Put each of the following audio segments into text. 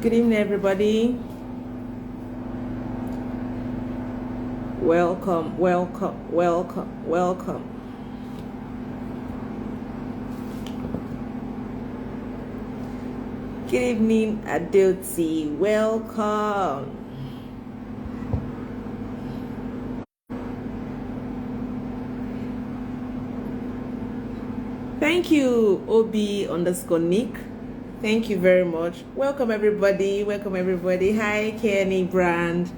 Good evening, everybody. Welcome, welcome, welcome, welcome. Good evening, Adoti. Welcome. Thank you, Obi_Nick. Thank you very much. Welcome, everybody. Welcome, everybody. Hi, Kenny Brand.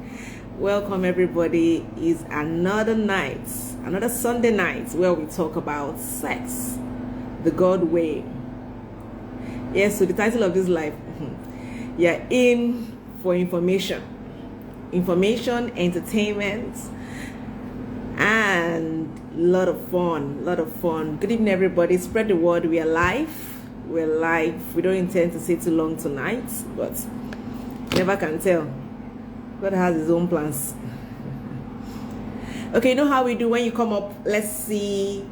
Welcome, everybody. It's another night, another Sunday night where we talk about sex, the God way. Yes, so the title of this live, you're in for information, entertainment, and a lot of fun. Good evening, everybody. Spread the word. We are live. We're live. We don't intend to stay too long tonight, but never can tell. God has his own plans. Okay, you know how we do when you come up? Let's see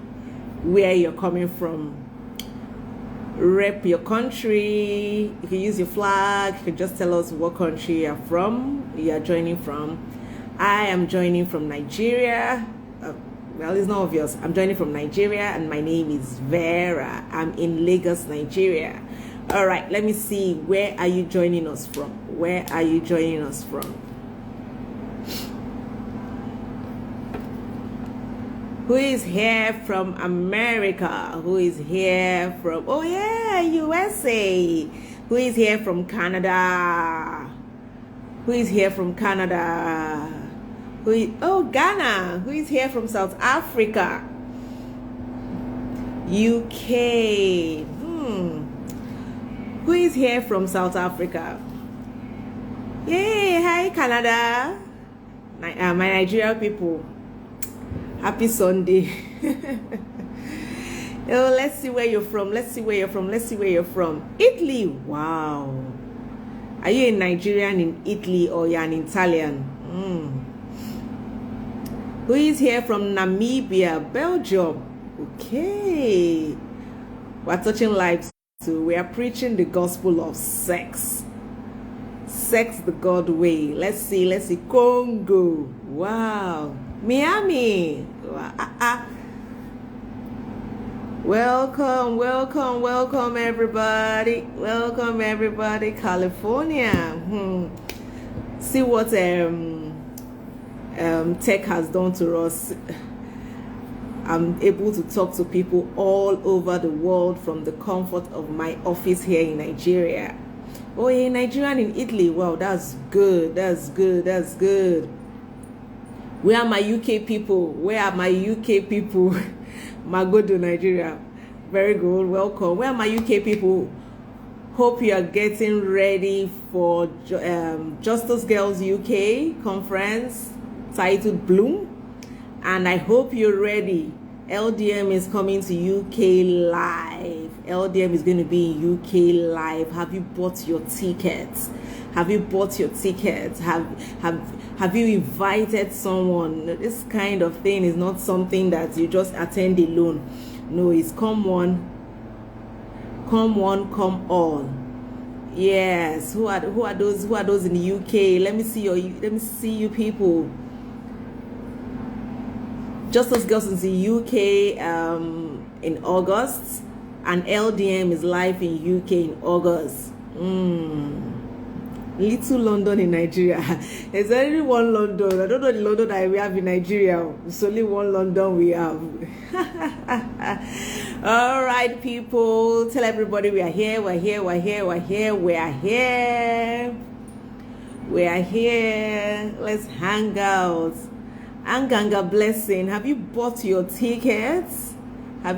where you're coming from. Rep your country. You can use your flag. You can just tell us what country you're from. You're joining from. I am joining from Nigeria. Well, it's not obvious. I'm joining from Nigeria, and my name is Vera. I'm in Lagos, Nigeria. All right, let me see. Where are you joining us from? Where are you joining us from? Who is here from America? Who is here from, oh yeah, USA? Who is here from Canada? Who is here from Canada? Oh, Ghana. Who is here from South Africa? UK. Who is here from South Africa? Yay, hi Canada. My Nigerian people. Happy Sunday. Oh, let's see where you're from. Let's see where you're from. Italy. Wow. Are you a Nigerian in Italy or you're an Italian? Who is here from Namibia, Belgium? Okay. We're touching lives too. We are preaching the gospel of sex. Sex the God way. Let's see. Congo. Wow. Miami. Welcome everybody. Welcome everybody. California. See what tech has done to us. I'm able to talk to people all over the world from the comfort of my office here in Nigeria. Oh, yeah, Nigerian in Italy. Wow, that's good. Where are my UK people? Magodo, Nigeria. Very good. Welcome. Where are my UK people? Hope you are getting ready for Justice Girls UK conference titled Bloom. And I hope you're ready. LDM is coming to UK live. LDM is going to be in UK live. Have you bought your tickets? Have you invited someone? This kind of thing is not something that you just attend alone. No, it's come one, come all. Yes. Who are those in the UK? Let me see you people. Justice Girls in the UK in August, and LDM is live in UK in August. Little London in Nigeria. There's only one London. I don't know the London that we have in Nigeria. It's only one London we have. All right, people. Tell everybody we are here. Let's hang out. Anganga blessing. Have you bought your tickets? For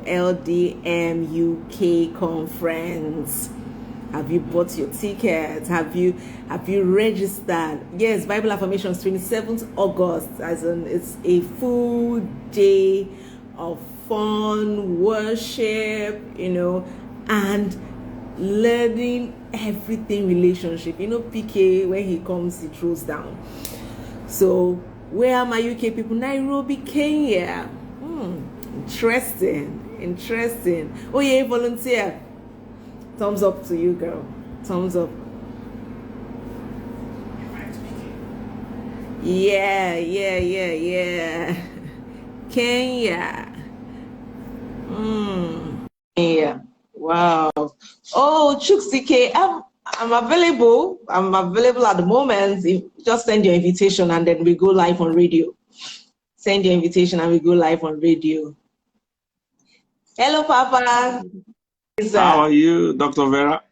LDM UK conference? Have you bought your tickets? Have you registered? Yes, Bible Affirmations 27th August. It's a full day of fun, worship, and learning everything relationship. PK, when he comes, he throws down. So, where are my UK people? Nairobi, Kenya. Interesting. Oh yeah, volunteer. Thumbs up to you, girl. Thumbs up. Yeah. Kenya. Yeah. Wow. Oh, Chuksike, I'm available. I'm available at the moment. Just send your invitation and then we go live on radio. Send your invitation and we go live on radio. Hello, Papa. How are you, Dr. Vera?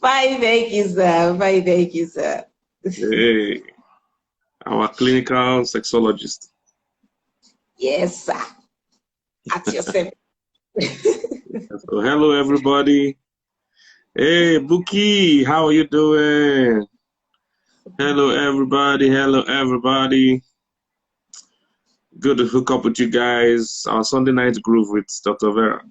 Fine, thank you, sir. Fine, thank you, sir. Hey, our clinical sexologist. Yes, sir. At your service. So, hello, everybody. Hey, Buki, how are you doing? Hello, everybody. Hello, everybody. Good to hook up with you guys. Our Sunday night groove with Dr. Vera.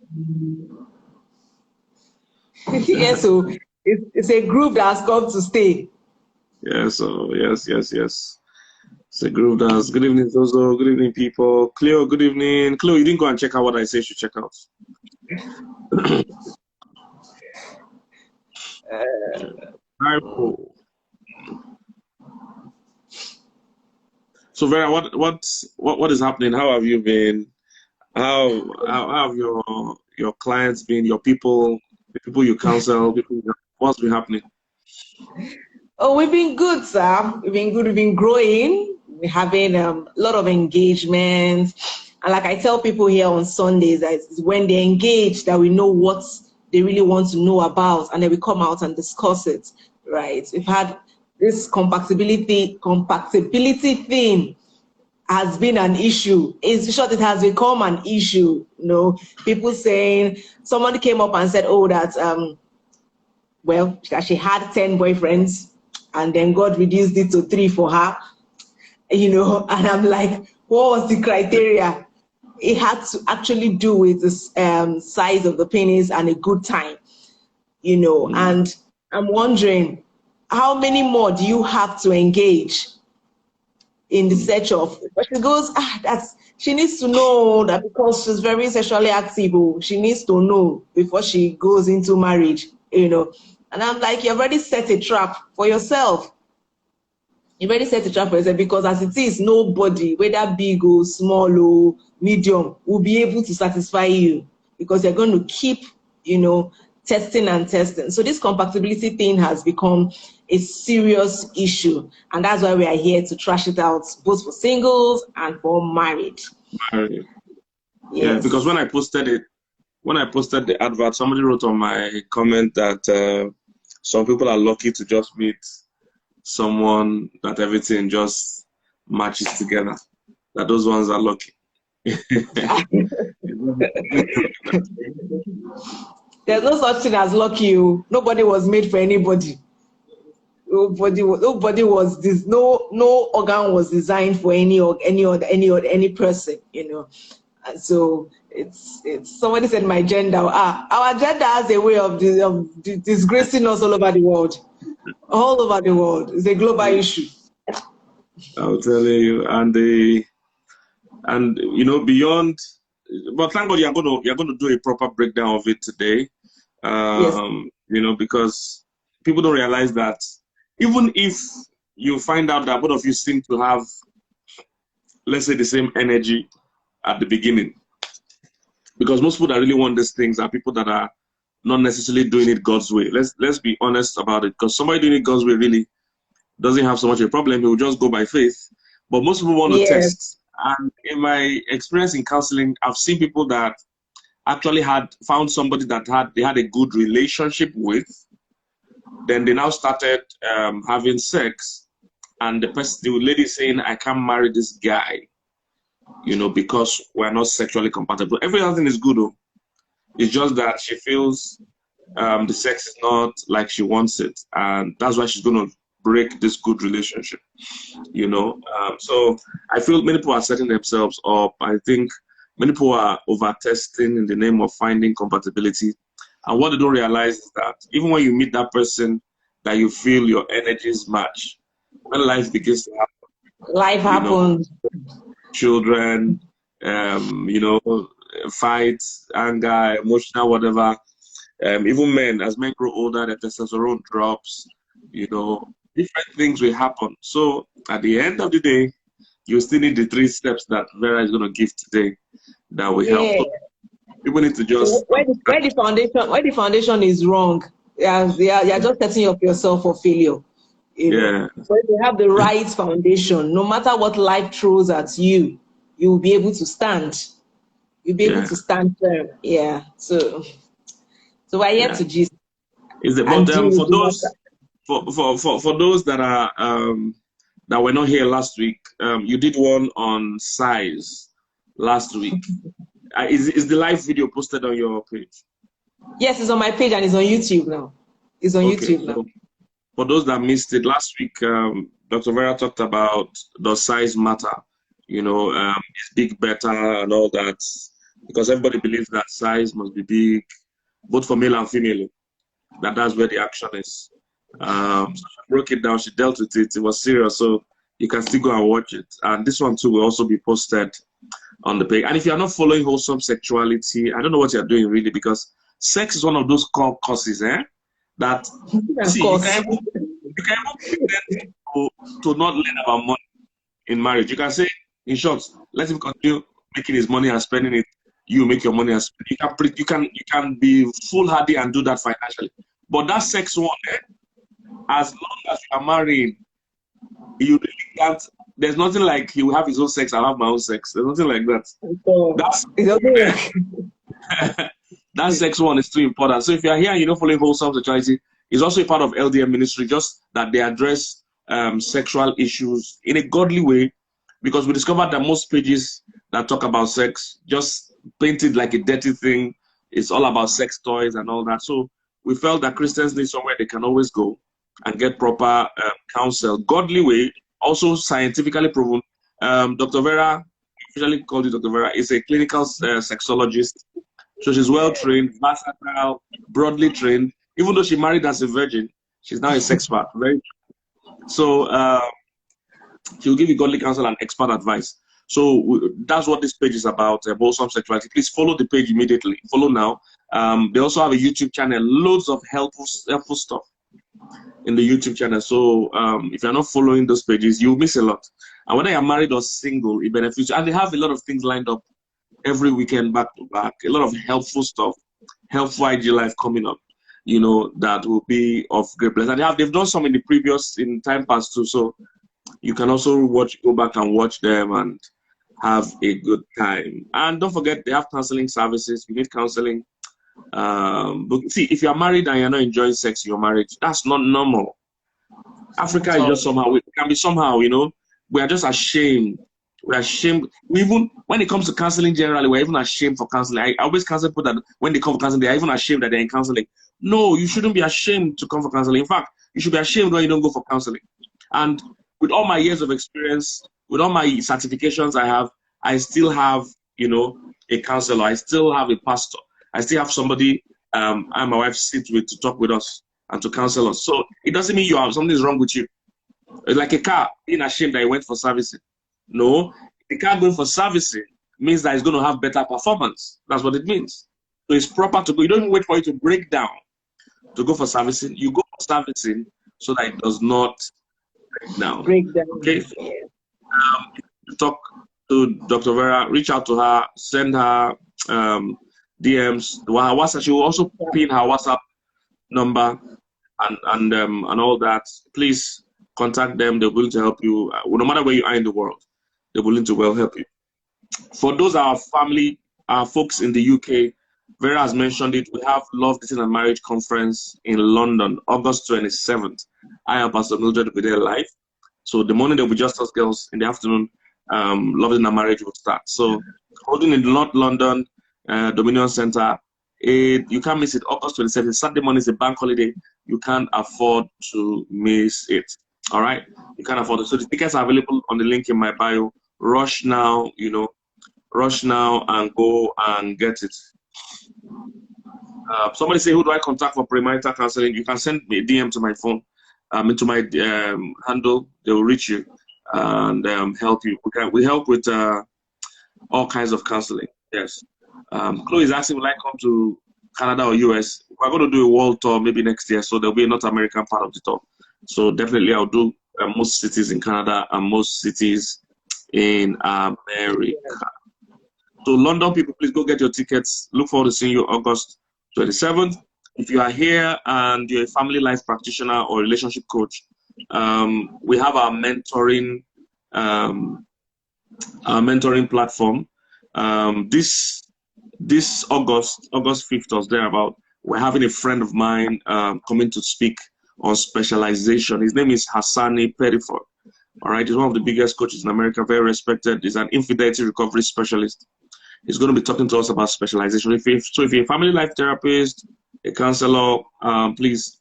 Yes, so it's a group that has come to stay. Yes, yes. It's a group that's good evening, Zozo. Good evening, people. Cleo, good evening. Cleo, you didn't go and check out what I say you should check out. So Vera, what is happening? How have you been? How have your clients been? Your people, the people you counsel, what's been happening? Oh, we've been good, sir. We've been good. We've been growing. We're having a lot of engagements. And like I tell people here on Sundays, that it's when they engage that we know what they really want to know about, and then we come out and discuss it, right? We've had this compatibility thing has been an issue. In short, it has become an issue. You know, people saying, somebody came up and said, oh, that, well, that she had 10 boyfriends, and then God reduced it to 3 for her, you know, and I'm like, what was the criteria? It had to actually do with the size of the penis and a good time, you know, and I'm wondering, how many more do you have to engage in the search of? But she goes, she needs to know that because she's very sexually active, she needs to know before she goes into marriage, you know. And I'm like, you've already set a trap for yourself. You've already set a trap for yourself, because as it is, nobody, whether big or small or medium, will be able to satisfy you, because you're going to keep, you know, testing and testing. So this compatibility thing has become a serious issue, and that's why we are here to trash it out, both for singles and for married. Yes. Yeah, because when I posted the advert, somebody wrote on my comment that some people are lucky to just meet someone that everything just matches together. That those ones are lucky. There's no such thing as lucky. Nobody was made for anybody. Nobody was this. No organ was designed for any person. You know. And so it's somebody said my gender. Our gender has a way of disgracing us all over the world. All over the world. It's a global issue. I'll tell you, and you know, beyond, but thank God you're going to do a proper breakdown of it today. Yes. You know, because people don't realize that even if you find out that both of you seem to have, let's say, the same energy at the beginning, because most people that really want these things are people that are not necessarily doing it God's way. Let's be honest about it, because somebody doing it God's way really doesn't have so much a problem. He will just go by faith. But most people want to test. And in my experience in counseling, I've seen people that actually found somebody that they had a good relationship with. Then they now started having sex, and the lady saying, I can't marry this guy, you know, because we're not sexually compatible. Everything is good, though. It's just that she feels the sex is not like she wants it, and that's why she's going to break this good relationship, you know. So I feel many people are setting themselves up. I think many people are over-testing in the name of finding compatibility. And what they don't realize is that even when you meet that person that you feel your energies match, when life begins to happen, life happens. Children, you know, fights, anger, emotional, whatever, Even men, as men grow older, their testosterone drops, you know, different things will happen. So at the end of the day, you still need the 3 steps that Vera is going to give today that will help. Yeah. So people need to just... So where the foundation is wrong, you're just setting up yourself for failure. You know? So if you have the right foundation, no matter what life throws at you, you will be able to stand. You'll be able to stand firm. Yeah. So we're here to gist. Is it, but for those that are that were not here last week, you did one on size last week. Is the live video posted on your page? Yes, it's on my page and it's on YouTube now. It's on YouTube now. For those that missed it, last week, Dr. Vera talked about does size matter? You know, is big better and all that? Because everybody believes that size must be big, both for male and female. That's where the action is. So she broke it down, she dealt with it, it was serious, so you can still go and watch it. And this one too will also be posted on the page. And if you're not following Wholesome Sexuality, I don't know what you're doing really, because sex is one of those core courses, that see, you can even pretend to not learn about money in marriage. You can say, in short, let him continue making his money and spending it. You make your money and spend it. You can be foolhardy and do that financially. But that sex one, as long as you are married, you really can't. There's nothing like he will have his own sex, I'll have my own sex. There's nothing like that. That sex one is too important. So if you are here and you're not following Wholesome Sexuality, it's also a part of LDM ministry, just that they address sexual issues in a godly way, because we discovered that most pages that talk about sex just painted like a dirty thing. It's all about sex toys and all that. So we felt that Christians need somewhere they can always go and get proper counsel, godly way, also scientifically proven. Dr. Vera, usually called you Dr. Vera, is a clinical sexologist. So she's well trained, versatile, broadly trained. Even though she married as a virgin, she's now a sex part. So she'll give you godly counsel and expert advice. So that's what this page is about, Wholesome Sexuality. Please follow the page immediately. Follow now. They also have a YouTube channel, loads of helpful stuff in the YouTube channel. So if you're not following those pages, you'll miss a lot. And whether you're married or single, it benefits you. And they have a lot of things lined up every weekend, back to back. A lot of helpful stuff, helpful IG life coming up, you know, that will be of great blessing. And they've done some in time past too. So you can also go back and watch them and have a good time. And don't forget, they have counseling services. You need counseling. But see, if you're married and you're not enjoying sex in your marriage, that's not normal. Africa is just somehow, we can be somehow, you know, we are just ashamed. We're ashamed. Even when it comes to counseling generally, we're even ashamed for counseling. I always counsel people that when they come for counseling, they're even ashamed that they're in counseling. No, you shouldn't be ashamed to come for counseling. In fact, you should be ashamed when you don't go for counseling. And with all my years of experience, with all my certifications I still have, you know, a counselor. I still have a pastor. I still have somebody I and my wife sit with to talk with us and to counsel us. So it doesn't mean something's wrong with you. It's like a car being ashamed that it went for servicing. No, the car going for servicing means that it's going to have better performance. That's what it means. So it's proper to go. You don't even wait for it to break down to go for servicing. You go for servicing so that it does not break down. Okay. Talk to Dr. Vera, reach out to her, send her DMs. Her WhatsApp. She will also pin her WhatsApp number and all that. Please contact them. They're willing to help you. No matter where you are in the world, they're willing to help you. For those our family, our folks in the UK, Vera has mentioned it. We have Love, Dating and Marriage Conference in London, August 27th. I am Pastor Mildred will be there live. So the morning there will be just us girls. In the afternoon, Love, Dating and Marriage will start. So holding in North London, Dominion Center. You can't miss it. August 27th. Saturday morning is a bank holiday. You can't afford to miss it. All right, you can't afford it. So the tickets are available on the link in my bio. Rush now, you know, rush now and go and get it. Somebody say, who do I contact for premarital counseling? You can send me a DM to my phone, into my handle. They will reach you and help you. We help with all kinds of counseling. Yes. Chloe is asking, will I come to Canada or US. We're going to do a world tour maybe next year, so there'll be a North American part of the tour. So definitely I'll do most cities in Canada and most cities in America. So London people, please go get your tickets. Look forward to seeing you August 27th. If you are here and you're a family life practitioner or relationship coach, we have our mentoring platform. This August 5th or thereabout, we're having a friend of mine coming to speak on specialization. His name is Hassani Pettiford. All right, he's one of the biggest coaches in America, very respected. He's an infidelity recovery specialist. He's going to be talking to us about specialization. If you're a family life therapist, a counselor, please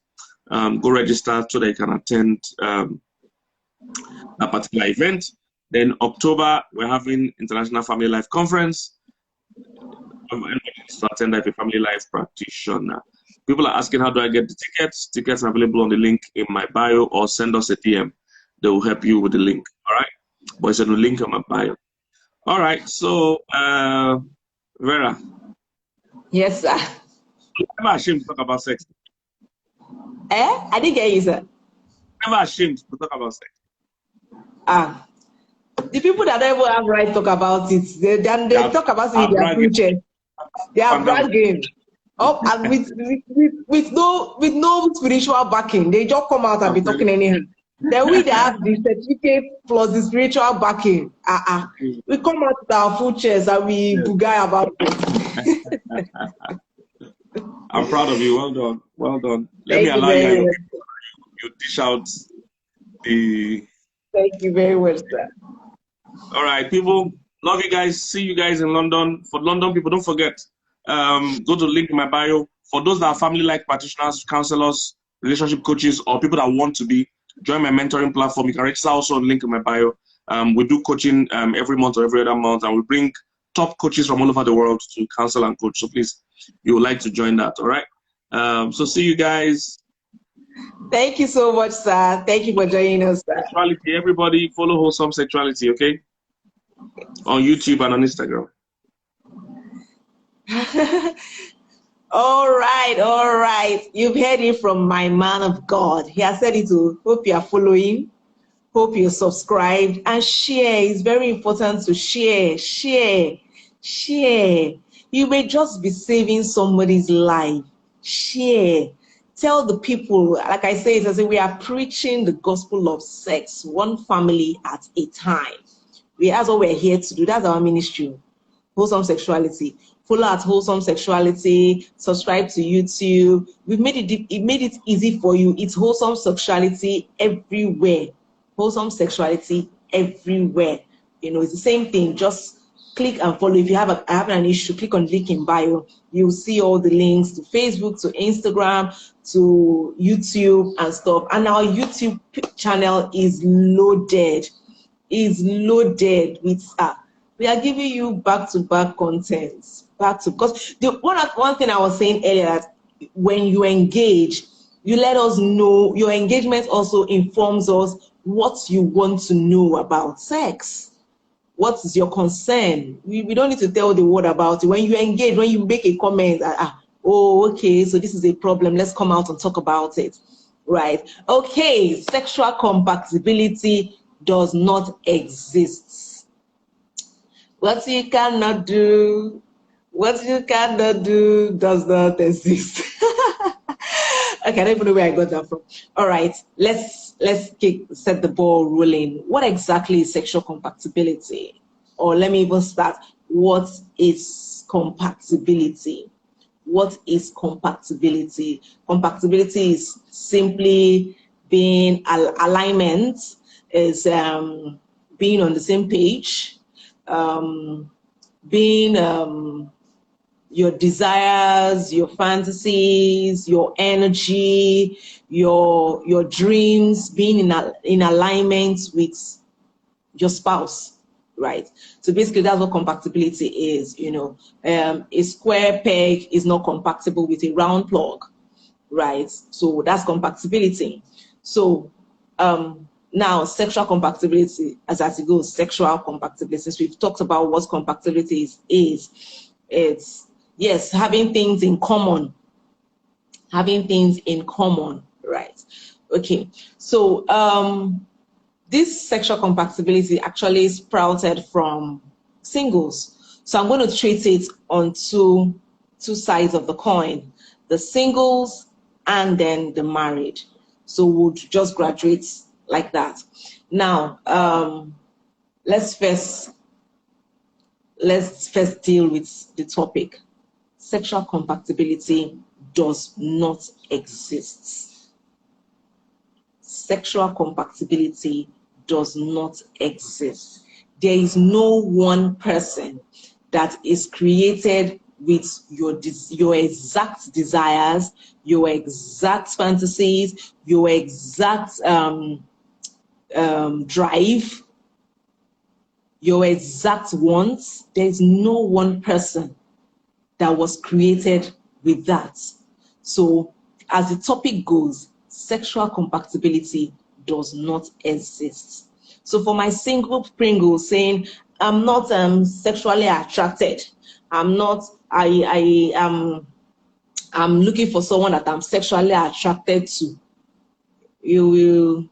go register so that you can attend a particular event. Then October, we're having International Family Life Conference. To attend like a family life practitioner. People are asking, how do I get the tickets? Tickets are available on the link in my bio, or send us a DM. They will help you with the link. All right, but it's on the link in my bio. All right, so Vera. Yes, sir. Never ashamed to talk about sex. I didn't get you, sir. Never ashamed to talk about sex. The people that don't even have right to talk about it, they talk about it in their future. They are bragging. And with no spiritual backing, they just come out and be talking anyhow. Then we have the certificate plus the spiritual backing. We come out with our full chest and we bugay about it. I'm proud of you. Well done. Well done. Let me allow you dish out the. Thank you very much, sir. All right, people. Love you guys. See you guys in London. For London people, don't forget, go to the link in my bio. For those that are family life practitioners, counselors, relationship coaches, or people that want to be, join my mentoring platform. You can register also on the link in my bio. We do coaching every month or every other month, and we bring top coaches from all over the world to counsel and coach. So please, you would like to join that, all right? So see you guys. Thank you so much, sir. Thank you for joining us, sir. Sexuality, everybody, follow Wholesome Sexuality, okay? On YouTube and on Instagram. All right. You've heard it from my man of God. He has said it too. Hope you are following. Hope you're subscribed and share. It's very important to share. You may just be saving somebody's life. Share. Tell the people, like I say, we are preaching the gospel of sex, one family at a time. That's what we're here to do. That's our ministry. Wholesome Sexuality. Follow at Wholesome Sexuality. Subscribe to YouTube. We've made it easy for you. It's Wholesome Sexuality everywhere. Wholesome Sexuality everywhere. It's the same thing. Just click and follow. If you have an issue, click on link in bio. You'll see all the links to Facebook, to Instagram, to YouTube and stuff. And our YouTube channel is loaded. With we are giving you back-to-back contents. Because one thing I was saying earlier, that when you engage, you let us know. Your engagement also informs us what you want to know about sex. What is your concern? We don't need to tell the world about it. When you engage, when you make a comment, oh, okay, so this is a problem. Let's come out and talk about it. Right. Okay, sexual compatibility does not exist. What you cannot do does not exist. Okay, I don't even know where I got that from. All right, let's set the ball rolling. What exactly is sexual compatibility? Or let me even start. What is compatibility? What is compatibility? Compatibility is simply being alignment, is being on the same page, being your desires, your fantasies, your energy, your dreams, being in alignment with your spouse, right? So basically that's what compatibility is. A square peg is not compatible with a round plug, right? So that's compatibility. So now sexual compatibility, as it goes, sexual compatibility, since we've talked about what compatibility is it's Yes, having things in common. Having things in common, right? Okay, so this sexual compatibility actually sprouted from singles. So I'm going to treat it on two sides of the coin, the singles and then the married. So we'll just graduate like that. Now, let's first deal with the topic. Sexual compatibility does not exist. Sexual compatibility does not exist. There is no one person that is created with your exact desires, your exact fantasies, your exact drive, your exact wants. There is no one person that was created with that. So as the topic goes, sexual compatibility does not exist. So for my single Pringle saying, I'm not sexually attracted, I'm looking for someone that I'm sexually attracted to, you will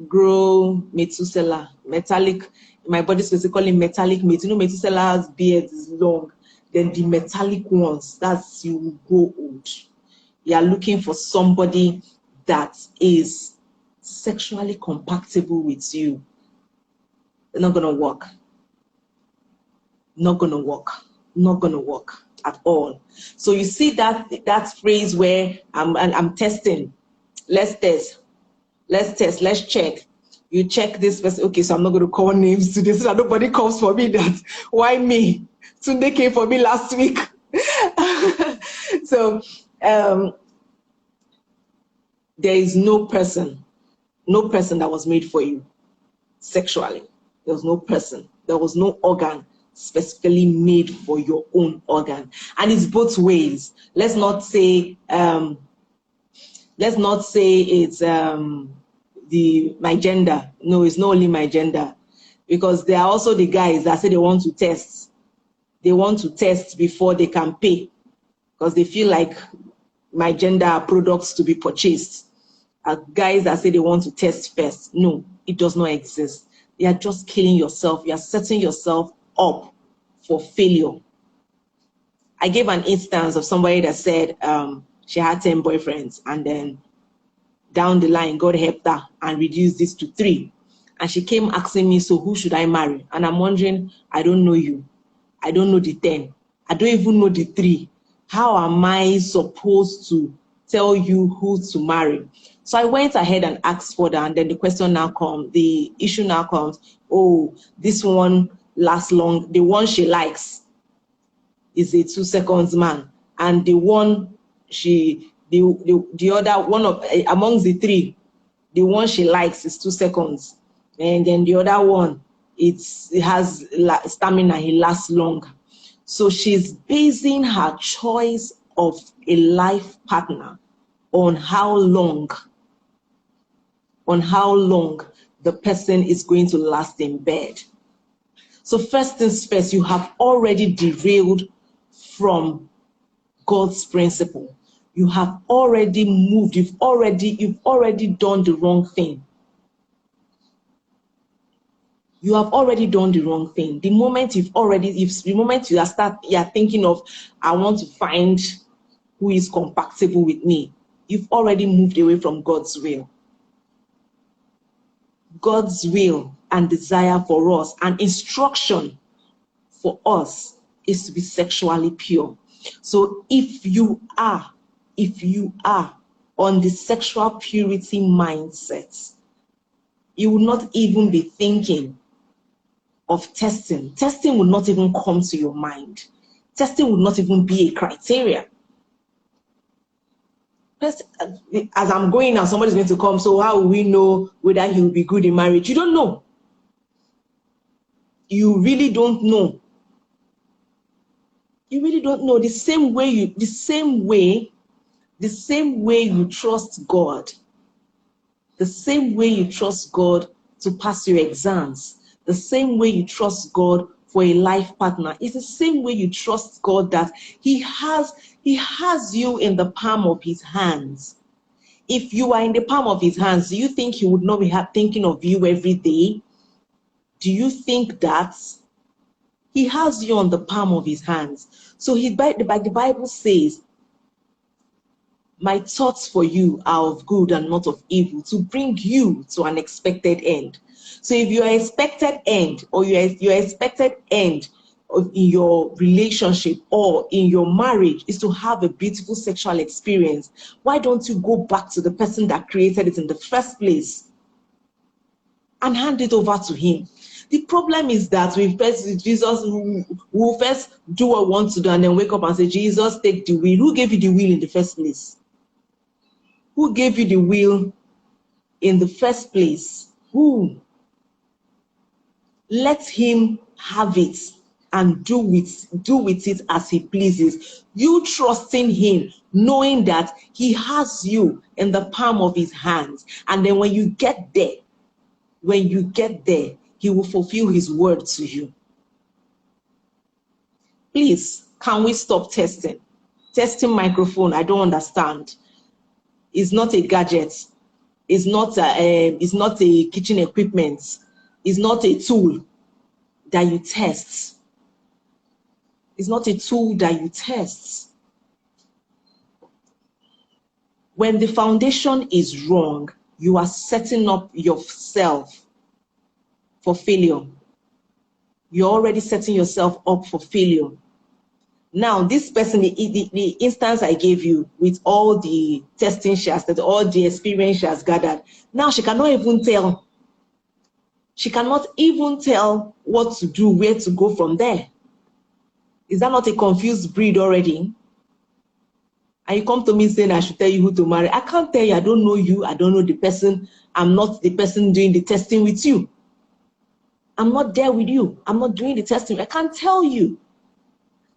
grow Methuselah, metallic. My body specifically metallic meat. You know, Methuselah's beard is long. Then the metallic ones, that's you will grow old. You are looking for somebody that is sexually compatible with you. It's not gonna work. Not gonna work. Not gonna work at all. So you see that phrase where I'm testing. Let's test. Let's check. You check this person. Okay, so I'm not going to call names today so that nobody comes for me that, why me? Tunde came for me last week. So there is no person that was made for you sexually. There was no person. There was no organ specifically made for your own organ. And it's both ways. Let's not say it's my gender. No, it's not only my gender, because there are also the guys that say they want to test. They want to test before they can pay, because they feel like my gender are products to be purchased. Guys that say they want to test first. No, it does not exist. You are just killing yourself. You are setting yourself up for failure. I gave an instance of somebody that said she had 10 boyfriends, and then down the line, God helped her and reduced this to 3. And she came asking me, so who should I marry? And I'm wondering, I don't know you. I don't know the 10. I don't even know the 3. How am I supposed to tell you who to marry? So I went ahead and asked for that. And then the issue now comes, oh, this one lasts long. The one she likes is a 2 seconds man. And the one the other one of amongst the 3, the one she likes is 2 seconds, and then the other one it has stamina, he lasts longer. So she's basing her choice of a life partner on how long the person is going to last in bed. So first things first, you have already derailed from God's principle. You have already moved. You've already done the wrong thing. You have already done the wrong thing. The moment you are thinking of, I want to find who is compatible with me, you've already moved away from God's will. God's will and desire for us and instruction for us is to be sexually pure. So if you are on the sexual purity mindset, you will not even be thinking of testing. Testing will not even come to your mind. Testing will not even be a criteria. As I'm going now, somebody's going to come, so how will we know whether he will be good in marriage? You don't know. You really don't know. You really don't know. The same way you trust God, the same way you trust God to pass your exams, the same way you trust God for a life partner. It's the same way you trust God, that He has you in the palm of His hands. If you are in the palm of His hands, do you think He would not be thinking of you every day? Do you think that? He has you on the palm of His hands. So the Bible says, my thoughts for you are of good and not of evil, to bring you to an expected end. So if your expected end, or your expected end in your relationship or in your marriage is to have a beautiful sexual experience, why don't you go back to the person that created it in the first place and hand it over to Him? The problem is that we will first do what we want to do and then wake up and say, Jesus, take the wheel. Who gave you the wheel in the first place? Who gave you the will in the first place? Who? Let Him have it and do with it as He pleases. You trusting Him, knowing that He has you in the palm of His hands. And then when you get there, He will fulfill His word to you. Please, can we stop testing? Testing microphone, I don't understand. It's not a gadget. It's not a kitchen equipment. It's not a tool that you test. It's not a tool that you test. When the foundation is wrong, you are setting up yourself for failure. You're already setting yourself up for failure. Now, this person, the instance I gave you with all the testing she has, all the experience she has gathered, now she cannot even tell. She cannot even tell what to do, where to go from there. Is that not a confused breed already? And you come to me saying I should tell you who to marry. I can't tell you. I don't know you. I don't know the person. I'm not the person doing the testing with you. I'm not there with you. I'm not doing the testing. I can't tell you.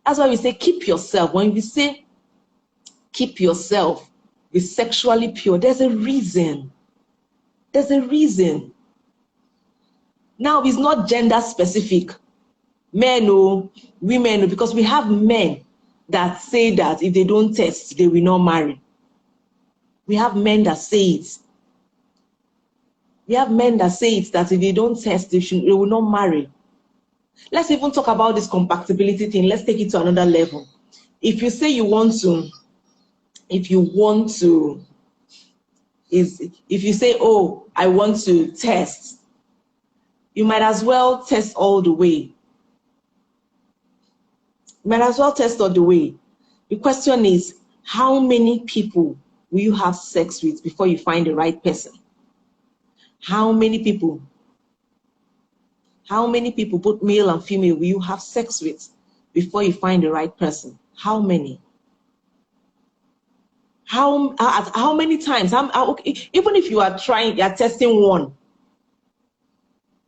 That's why we say keep yourself. When we say keep yourself, be sexually pure, there's a reason. There's a reason. Now, it's not gender specific. Men or women, because we have men that say that if they don't test, they will not marry. We have men that say it. We have men that say it, that if they don't test, they will not marry. Let's even talk about this compatibility thing. Let's take it to another level. If you say you want to, if you say, oh, I want to test, you might as well test all the way. You might as well test all the way. The question is, how many people will you have sex with before you find the right person? How many people? How many people, both male and female, will you have sex with before you find the right person? How many? How many times? Okay, even if you are testing one,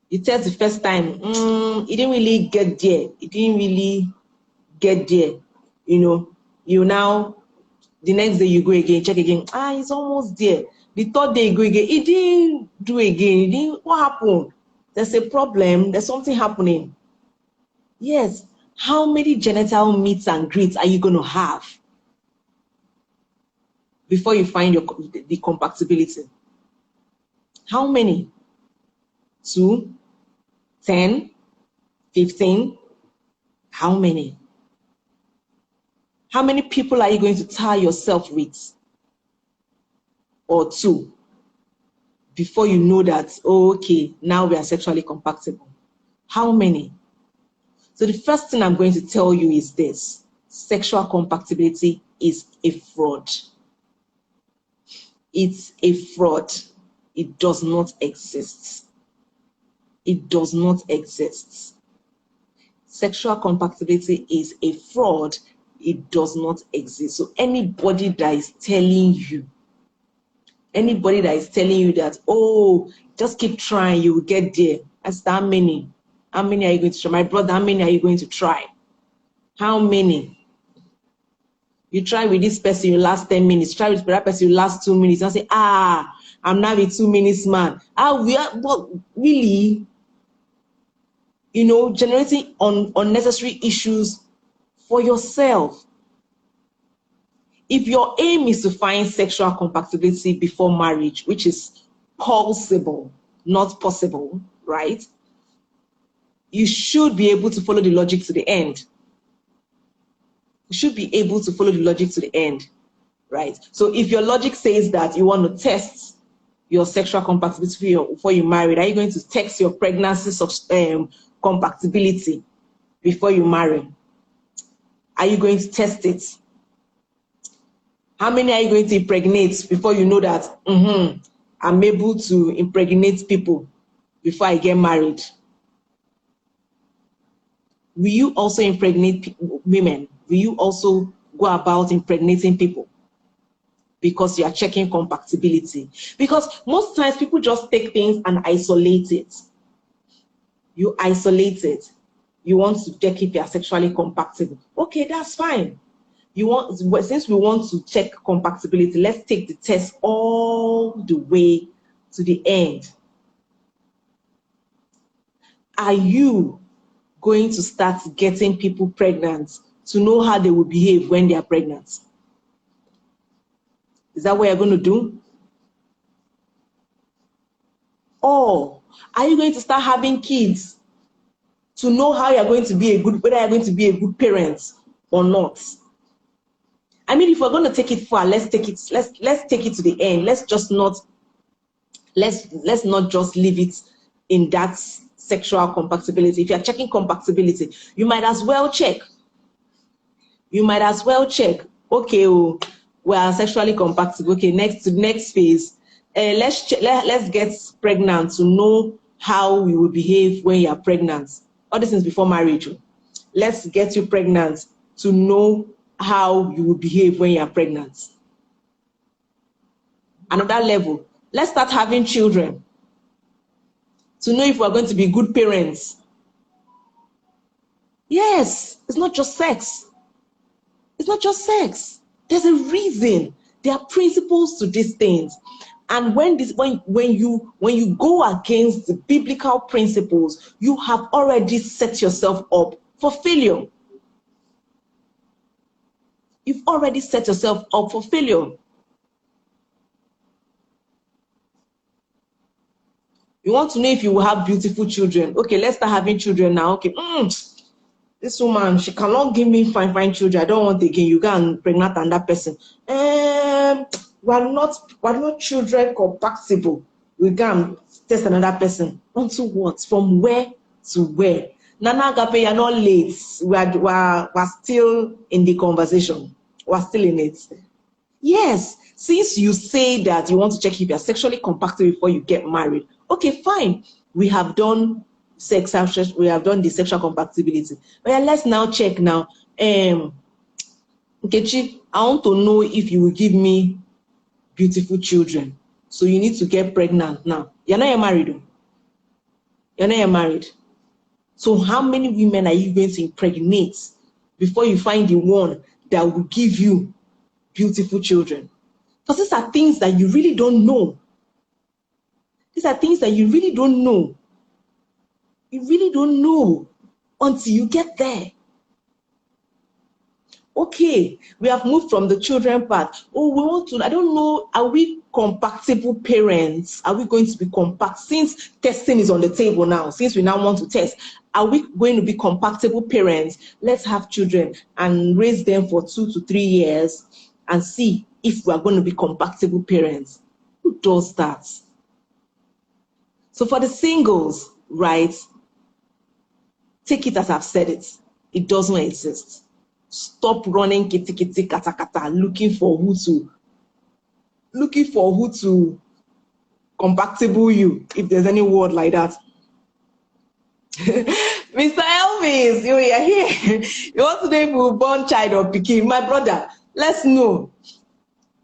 you test the first time, it didn't really get there. It didn't really get there. You now, the next day you go again, check again. It's almost there. The third day you go again, it didn't do again. What happened? There's a problem. There's something happening. Yes. How many genital meets and greets are you going to have before you find the compatibility? How many? 2, 10, 15? How many? How many people are you going to tie yourself with? Or 2? Before you know that, oh, okay, now we are sexually compatible. How many? So the first thing I'm going to tell you is this: sexual compatibility is a fraud. It's a fraud. It does not exist. It does not exist. Sexual compatibility is a fraud. It does not exist. So anybody that is telling you that, oh, just keep trying, you will get there. Ask how many? How many are you going to try? My brother, how many are you going to try? How many? You try with this person, you last 10 minutes. Try with that person, you last 2 minutes. And say, I'm now a 2 minutes man. Really? generating unnecessary issues for yourself. If your aim is to find sexual compatibility before marriage, which is possible, not possible, right? You should be able to follow the logic to the end. You should be able to follow the logic to the end, right? So if your logic says that you want to test your sexual compatibility before you marry, are you going to test your pregnancy compatibility before you marry? Are you going to test it? How many are you going to impregnate before you know that I'm able to impregnate people before I get married? Will you also impregnate women? Will you also go about impregnating people because you are checking compatibility? Because most times people just take things and isolate it. You isolate it. You want to check if you are sexually compatible. Okay, that's fine. Since we want to check compatibility, let's take the test all the way to the end. Are you going to start getting people pregnant to know how they will behave when they are pregnant? Is that what you're going to do? Or are you going to start having kids to know how you're going to be whether you're going to be a good parent or not? I mean, if we're going to take it far, let's take it to the end. Let's not just leave it in that sexual compatibility. If you're checking compatibility, you might as well check. Okay, we are sexually compatible. Okay, next phase. Let's get pregnant to know how we will behave when you are pregnant. All this is before marriage. Let's get you pregnant to know how you will behave when you are pregnant. Another level. Let's start having children to know if we're going to be good parents. Yes, it's not just sex. It's not just sex. There's a reason. There are principles to these things. And when you go against the biblical principles, you have already set yourself up for failure. You've already set yourself up for failure. You want to know if you will have beautiful children. Okay, let's start having children now. Okay, this woman, she cannot give me fine children. I don't want again. You go and pregnant another person. We're not children compatible. We go and test another person. Onto what? From where to where? Nana Agape, you're not late. We're still in the conversation. We're still in it. Yes, since you say that you want to check if you're sexually compatible before you get married, okay, fine. We have done we have done the sexual compatibility. But yeah, let's now check now. Nkechi, I want to know if you will give me beautiful children. So you need to get pregnant now. You're not yet married, though. You're not yet married. So how many women are you going to impregnate before you find the one that will give you beautiful children? Because these are things that you really don't know. These are things that you really don't know. You really don't know until you get there. Okay, we have moved from the children part. Oh, we want to, I don't know, are we compatible parents? Are we going to be compatible? Since testing is on the table now, since we now want to test, are we going to be compatible parents? Let's have children and raise them for 2 to 3 years and see if we are going to be compatible parents. Who does that? So for the singles, right, take it as I've said it. It doesn't exist. Stop running kitty kitty kata kata, looking for who to compatible you, if there's any word like that. Mr. Elvis, you are here. You want to know if we'll born child or pikin? My brother, let's know.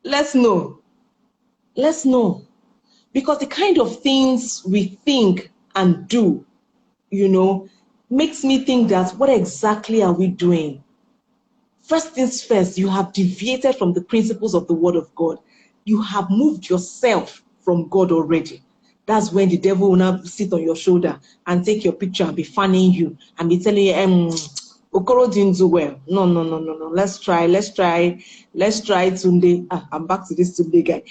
Let's know. Let's know. Because the kind of things we think and do, makes me think that what exactly are we doing? First things first, you have deviated from the principles of the Word of God. You have moved yourself from God already. That's when the devil will now sit on your shoulder and take your picture and be fanning you and be telling you, Okoro didn't do well. No. Let's try Tunde. I'm back to this Tunde guy.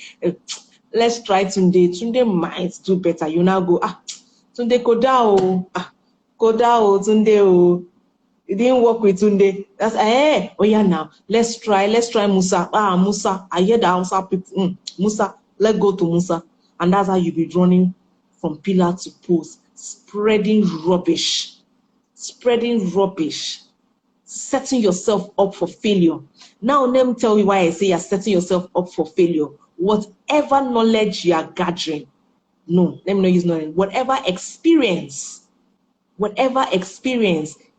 Let's try Tunde. Tunde might do better. You now go, Tunde Kodao. Kodao, Tunde. It didn't work with Tunde. That's oh yeah, now let's try Musa. Musa. I hear the Hausa people. Musa, let's go to Musa. And that's how you be running from pillar to post, spreading rubbish, setting yourself up for failure. Now let me tell you why I say you're setting yourself up for failure. Whatever knowledge you are gathering, no, let me not use knowledge. Whatever experience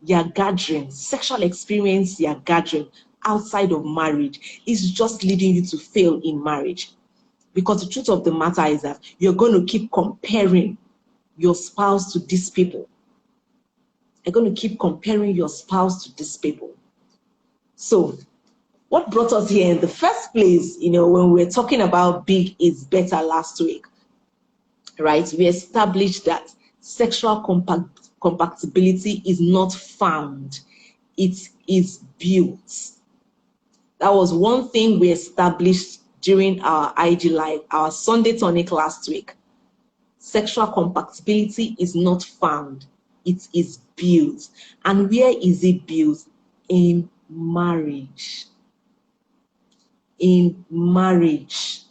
you're gathering, sexual experience you're gathering outside of marriage is just leading you to fail in marriage. Because the truth of the matter is that you're going to keep comparing your spouse to these people. You're going to keep comparing your spouse to these people. So what brought us here in the first place, when we were talking about big is better last week, right? We established that sexual compatibility is not found. It is built. That was one thing we established during our IG Live, our Sunday tonic last week. Sexual compatibility is not found. It is built. And where is it built? In marriage. In marriage.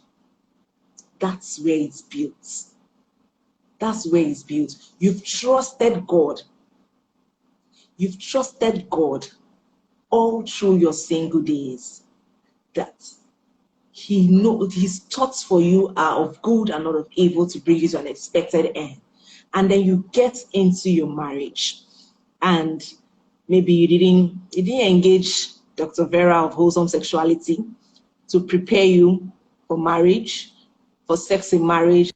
That's where it's built. That's where it's built. You've trusted God. You've trusted God all through your single days. That He knows His thoughts for you are of good and not of evil to bring you to an expected end. And then you get into your marriage, and maybe you didn't engage Dr. Vera of Wholesome Sexuality to prepare you for marriage, for sex in marriage.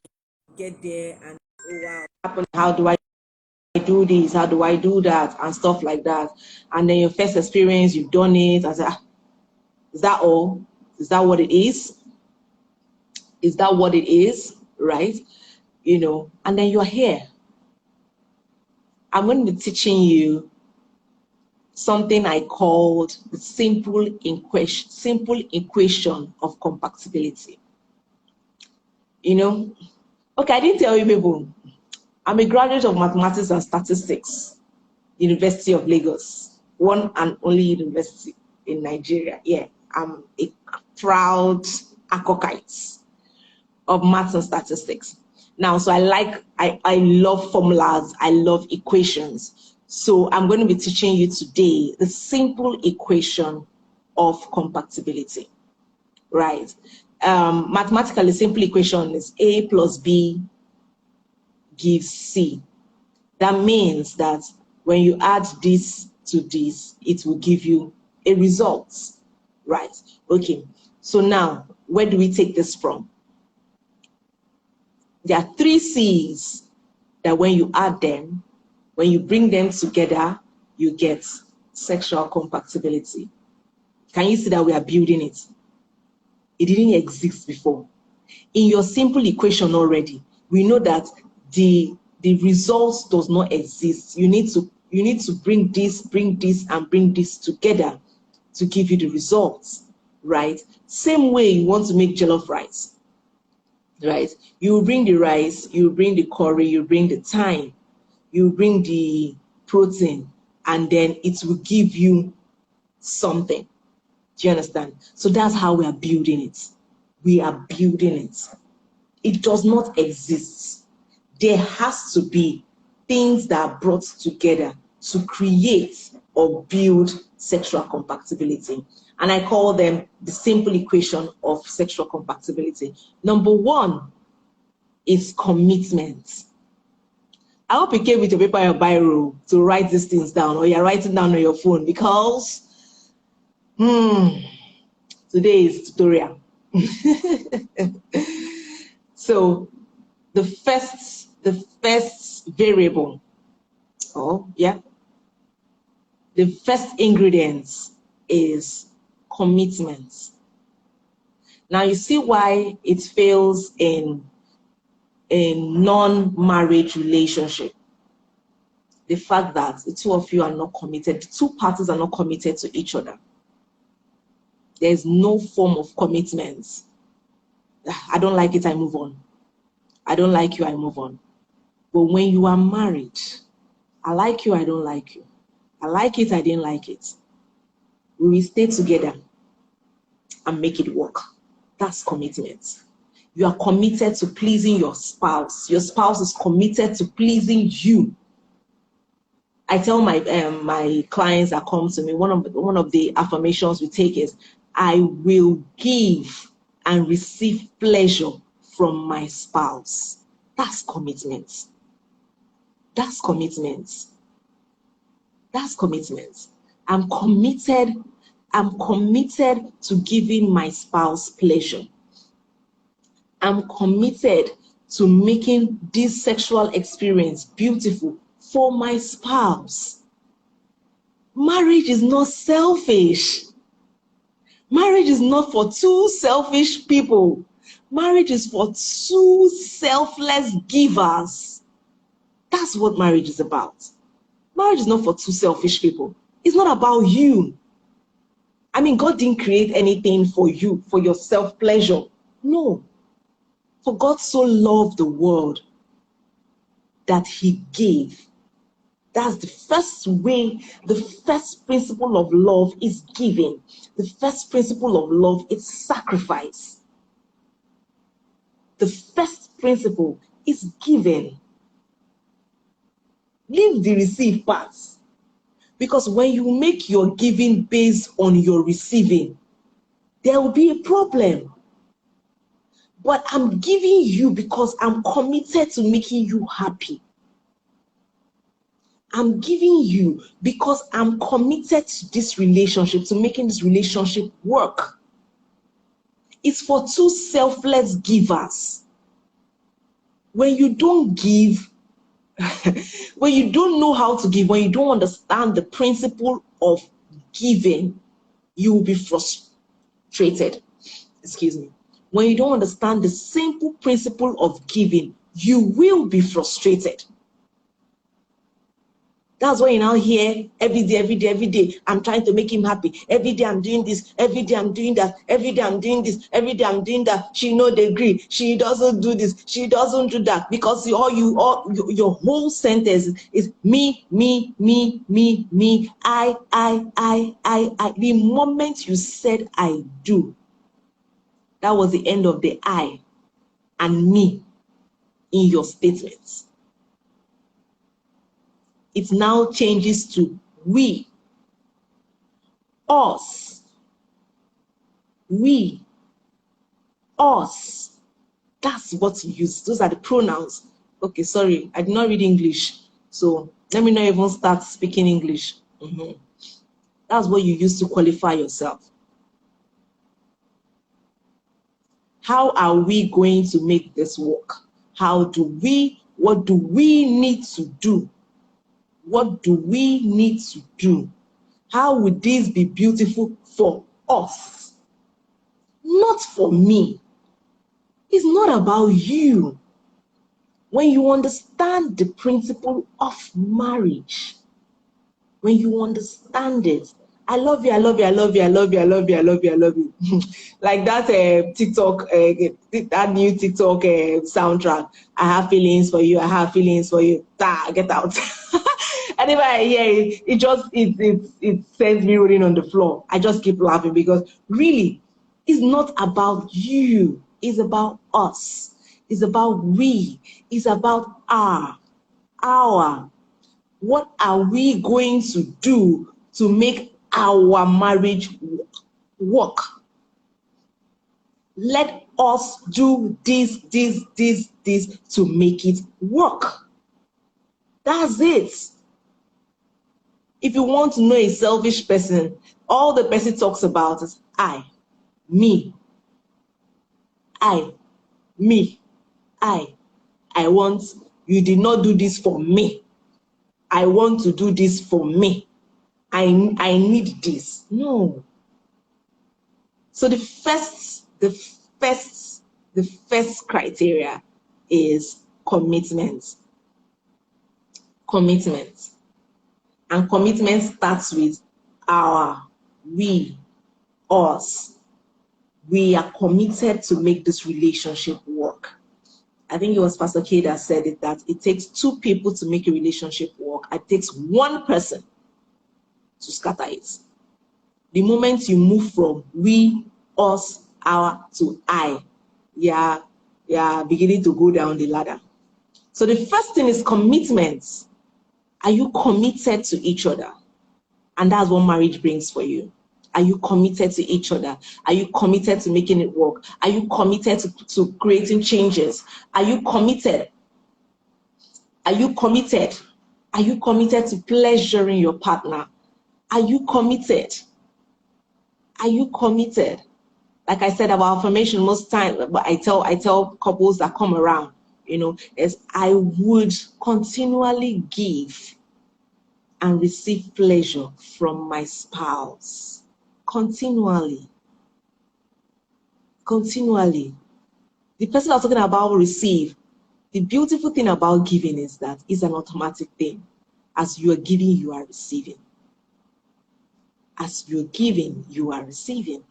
Get there and wow, how do I do this? How do I do that? And stuff like that. And then your first experience, you've done it. I said, is that all? Is that what it is? Is that what it is? Right? And then you're here. I'm going to be teaching you something I called the simple equation of compatibility. Okay, I didn't tell you people, I'm a graduate of mathematics and statistics, University of Lagos, one and only university in Nigeria. Yeah, I'm a proud Akokite of maths and statistics. Now, so I love formulas, I love equations. So I'm going to be teaching you today the simple equation of compatibility, right? Mathematically, simple equation is A plus B gives C. That means that when you add this to this, it will give you a result, right? Okay, so now, where do we take this from? There are 3 C's that when you add them, when you bring them together, you get sexual compatibility. Can you see that we are building it? It didn't exist before. In your simple equation already, we know that the result does not exist. You need to bring this, and bring this together to give you the results, right? Same way you want to make jollof rice. Right? You bring the rice, you bring the curry, you bring the thyme, you bring the protein, and then it will give you something. Do you understand? So that's how we are building it. We are building it. It does not exist. There has to be things that are brought together to create or build sexual compatibility. And I call them the simple equation of sexual compatibility. Number 1 is commitment. I hope you came with your paper and biro to write these things down, or you're writing down on your phone, because today is tutorial. So the first variable, the first ingredient is commitment. Now you see why it fails in a non-marriage relationship. The fact that the two of you are not committed, the two parties are not committed to each other. There's no form of commitment. I don't like it, I move on. I don't like you, I move on. But when you are married, I like you, I don't like you. I like it, I didn't like it. We will stay together and make it work. That's commitment. You are committed to pleasing your spouse. Your spouse is committed to pleasing you. I tell my clients that come to me, one of the affirmations we take is, I will give and receive pleasure from my spouse. That's commitment. That's commitment. That's commitment. I'm committed to giving my spouse pleasure. I'm committed to making this sexual experience beautiful for my spouse. Marriage is not selfish. Marriage is not for two selfish people. Marriage is for two selfless givers. That's what marriage is about. Marriage is not for two selfish people. It's not about you. I mean, God didn't create anything for you, for your self-pleasure. No. For God so loved the world that he gave. That's the first way, the first principle of love is giving. The first principle of love is sacrifice. The first principle is giving. Leave the receive part. Because when you make your giving based on your receiving, there will be a problem. But I'm giving you because I'm committed to making you happy. I'm giving you because I'm committed to this relationship, to making this relationship work. It's for two selfless givers. When you don't give, when you don't know how to give, when you don't understand the principle of giving, you will be frustrated. Excuse me. When you don't understand the simple principle of giving, you will be frustrated. That's why you now hear every day, I'm trying to make him happy. Every day I'm doing this, every day I'm doing that, every day I'm doing this, every day I'm doing that. She no degree. She doesn't do this, she doesn't do that. Because your whole sentence is me, I. The moment you said I do, that was the end of the I and me in your statements. It now changes to we, us, we, us. That's what you use. Those are the pronouns. Okay, sorry, I did not read English. So let me not even start speaking English. That's what you use to qualify yourself. How are we going to make this work? What do we need to do? What do we need to do? How would this be beautiful for us? Not for me. It's not about you. When you understand the principle of marriage, when you understand it, I love you, I love you, I love you, I love you, I love you, I love you, I love you. Like that TikTok, that new TikTok soundtrack. I have feelings for you, I have feelings for you. Get out. And if I hear it, it sends me rolling on the floor. I just keep laughing because really, it's not about you. It's about us. It's about we. It's about our. What are we going to do to make our marriage work? Let us do this to make it work. That's it. If you want to know a selfish person, all the person talks about is I, me. I want, you did not do this for me. I want to do this for me. I need this. No. So the first criteria is commitment. Commitment. And commitment starts with we, us. We are committed to make this relationship work. I think it was Pastor K that said it, that it takes two people to make a relationship work. It takes one person to scatter it. The moment you move from we, us, our to I, you're beginning to go down the ladder. So the first thing is commitment. Are you committed to each other? And that's what marriage brings for you. Are you committed to each other? Are you committed to making it work? Are you committed to creating changes? Are you committed? Are you committed? Are you committed to pleasuring your partner? Are you committed? Are you committed? Like I said about affirmation most times, but I tell couples that come around, is I would continually give and receive pleasure from my spouse. Continually. The person I'm talking about will receive. The beautiful thing about giving is that it's an automatic thing. As you are giving, you are receiving. As you're giving, you are receiving.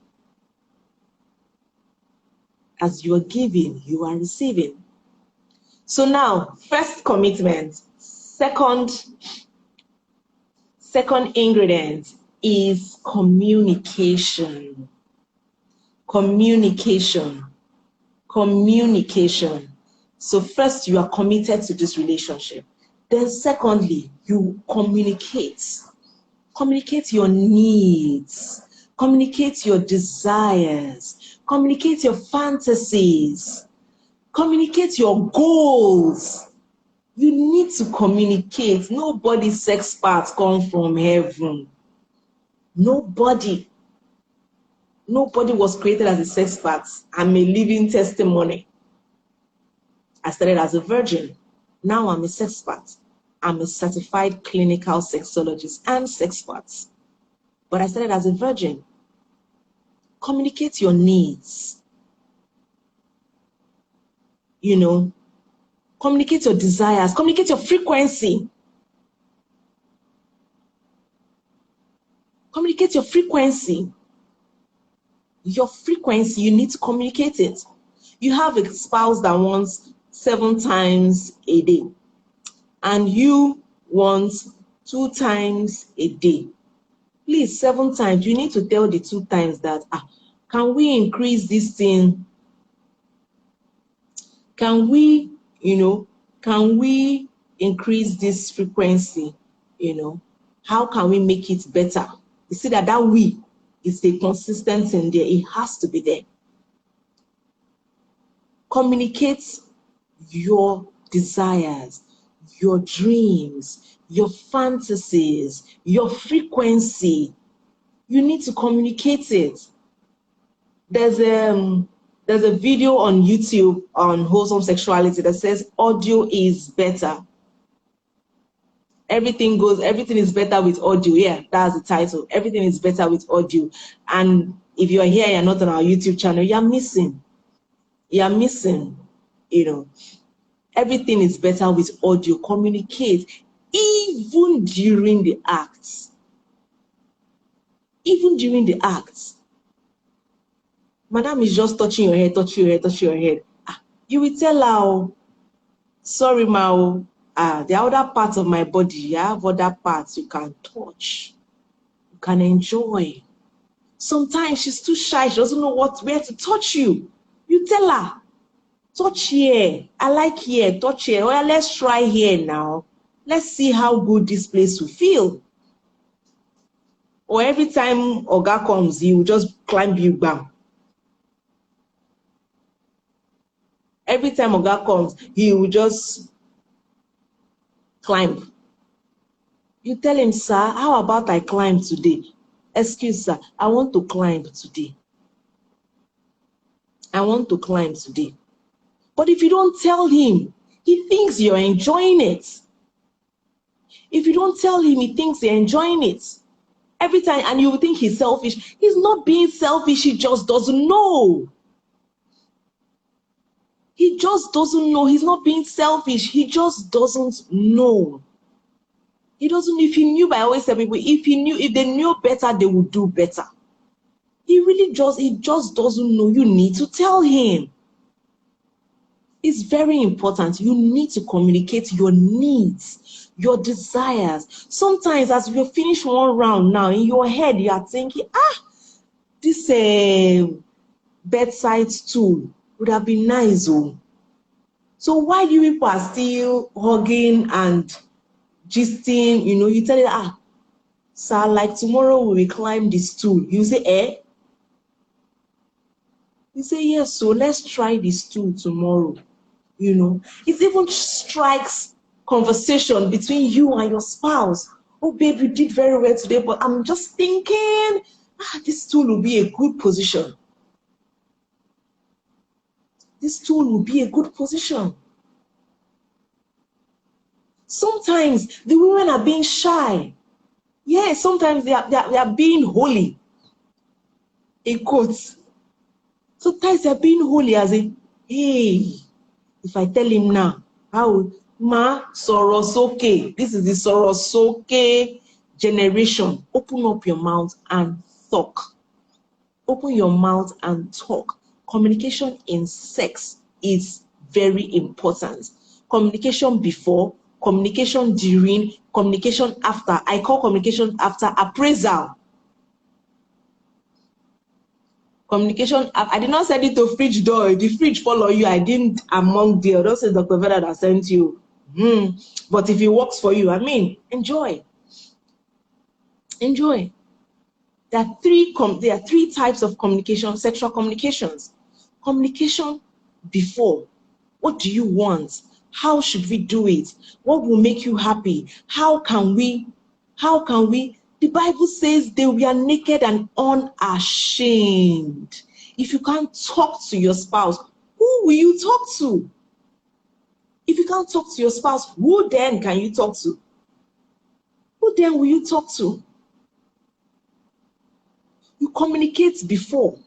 As you are giving, you are receiving. So now, first commitment. Second ingredient is communication. Communication. So first, you are committed to this relationship. Then secondly, you communicate. Communicate your needs. Communicate your desires. Communicate your fantasies. Communicate your goals. You need to communicate. Nobody's sex parts come from heaven. Nobody was created as a sex part. I'm a living testimony. I started as a virgin. Now I'm a sex part. I'm a certified clinical sexologist and sex part. But I started as a virgin. Communicate your needs. Communicate your desires. Communicate your frequency. Communicate your frequency. Your frequency, you need to communicate it. You have a spouse that wants 7 times a day, and you want 2 times a day. Please, 7 times. You need to tell the 2 times that, can we increase this thing? Can we increase this frequency? How can we make it better? You see that we is the consistency in there. It has to be there. Communicate your desires, your dreams, your fantasies, your frequency. You need to communicate it. There's a video on YouTube on Wholesome Sexuality that says audio is better. Everything is better with audio. Yeah, that's the title. Everything is better with audio. And if you are here, you're not on our YouTube channel, you're missing. Everything is better with audio. Communicate, even during the acts. Even during the acts. Madam is just touching your head, touching your head. You will tell her, sorry, ma. The other parts of my body, you have other parts you can touch. You can enjoy. Sometimes she's too shy. She doesn't know where to touch you. You tell her, touch here. I like here. Touch here. Well, let's try here now. Let's see how good this place will feel. Or every time Oga comes, he will just climb you down. Every time Oga comes, he will just climb. You tell him, sir, how about I climb today? Excuse, sir, I want to climb today. I want to climb today. But if you don't tell him, he thinks you're enjoying it. If you don't tell him, he thinks you're enjoying it. Every time, and you think he's selfish. He's not being selfish, he just doesn't know. He just doesn't know. He's not being selfish. He just doesn't know. He doesn't. If he knew, I always tell people, if they knew better, they would do better. He just doesn't know. You need to tell him. It's very important. You need to communicate your needs, your desires. Sometimes as you finish one round now, in your head, you are thinking, this bedside stool would have been nice. Oh. So why do you people are still hugging and gisting? You tell it, sir, like tomorrow we will climb the stool. You say, eh? You say, yes, so let's try the stool tomorrow. It even strikes conversation between you and your spouse. Oh, babe, you did very well today, but I'm just thinking, this stool will be a good position. This tool will be a good position. Sometimes the women are being shy. Yeah, sometimes they are being holy. In quotes. Sometimes they're being holy as in, hey, if I tell him now, how Sorosoke, this is the Sorosoke generation. Open up your mouth and talk. Open your mouth and talk. Communication in sex is very important. Communication before, communication during, communication after. I call communication after appraisal. Communication, I did not send it to fridge door. The fridge follow you. I didn't among the others. Say Dr. Vera that sent you. But if it works for you, enjoy. Enjoy. There are three types of communication, sexual communications. Communication before. What do you want? How should we do it? What will make you happy? How can we? The Bible says they were naked and unashamed. If you can't talk to your spouse, who will you talk to? If you can't talk to your spouse, who then can you talk to? Who then will you talk to? You communicate before.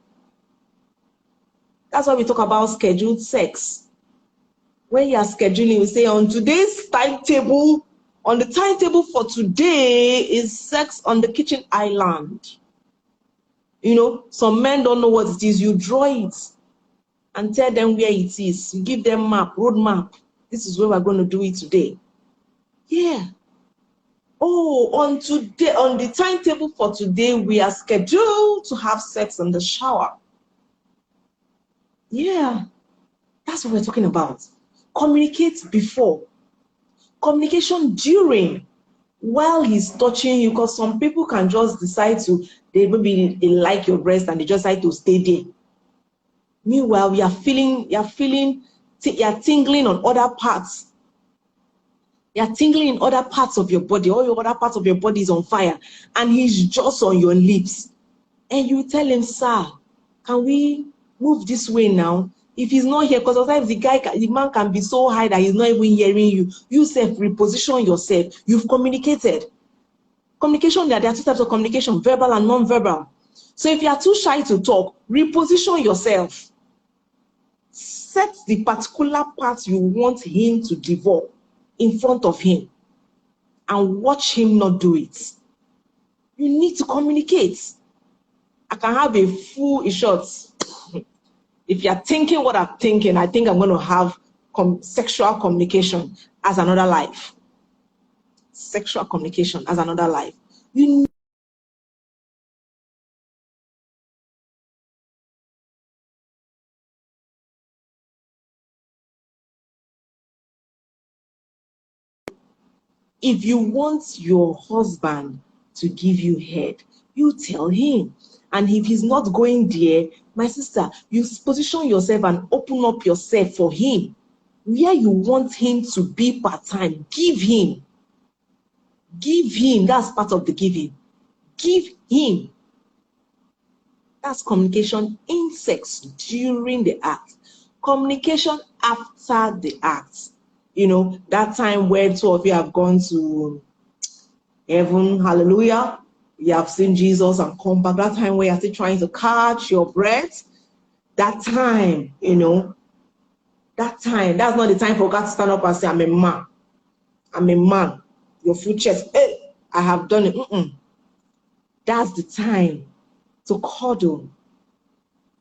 That's why we talk about scheduled sex. When you are scheduling, we say on today's timetable, on the timetable for today is sex on the kitchen island. Some men don't know what it is. You draw it and tell them where it is. You give them road map. This is where we're going to do it today. Yeah. Oh, on the timetable for today, we are scheduled to have sex in the shower. Yeah. That's what we're talking about. Communicate before. Communication during, while he's touching you, because some people can just decide they like your breast and they just decide to stay there. Meanwhile, you're tingling on other parts. You're tingling in other parts of your body. All your other parts of your body is on fire, and he's just on your lips. And you tell him, sir, can we move this way now? If he's not here, because sometimes the man can be so high that he's not even hearing you. You reposition yourself. You've communicated. Communication, there are two types of communication, verbal and non-verbal. So if you are too shy to talk, reposition yourself. Set the particular part you want him to develop in front of him and watch him not do it. You need to communicate. I can have a full shot. If you're thinking what I'm thinking, I think I'm going to have sexual communication as another life. Sexual communication as another life. If you want your husband to give you head, you tell him. And if he's not going there, my sister, you position yourself and open up yourself for him. Where you want him to be part-time, give him. Give him. That's part of the giving. Give him. That's communication in sex during the act. Communication after the act. That time where two of you have gone to heaven, hallelujah. You have seen Jesus and come back. That time where you're still trying to catch your breath. That time, That time, that's not the time for God to stand up and say, I'm a man. I'm a man. Your full chest. Hey, I have done it. That's the time to cuddle,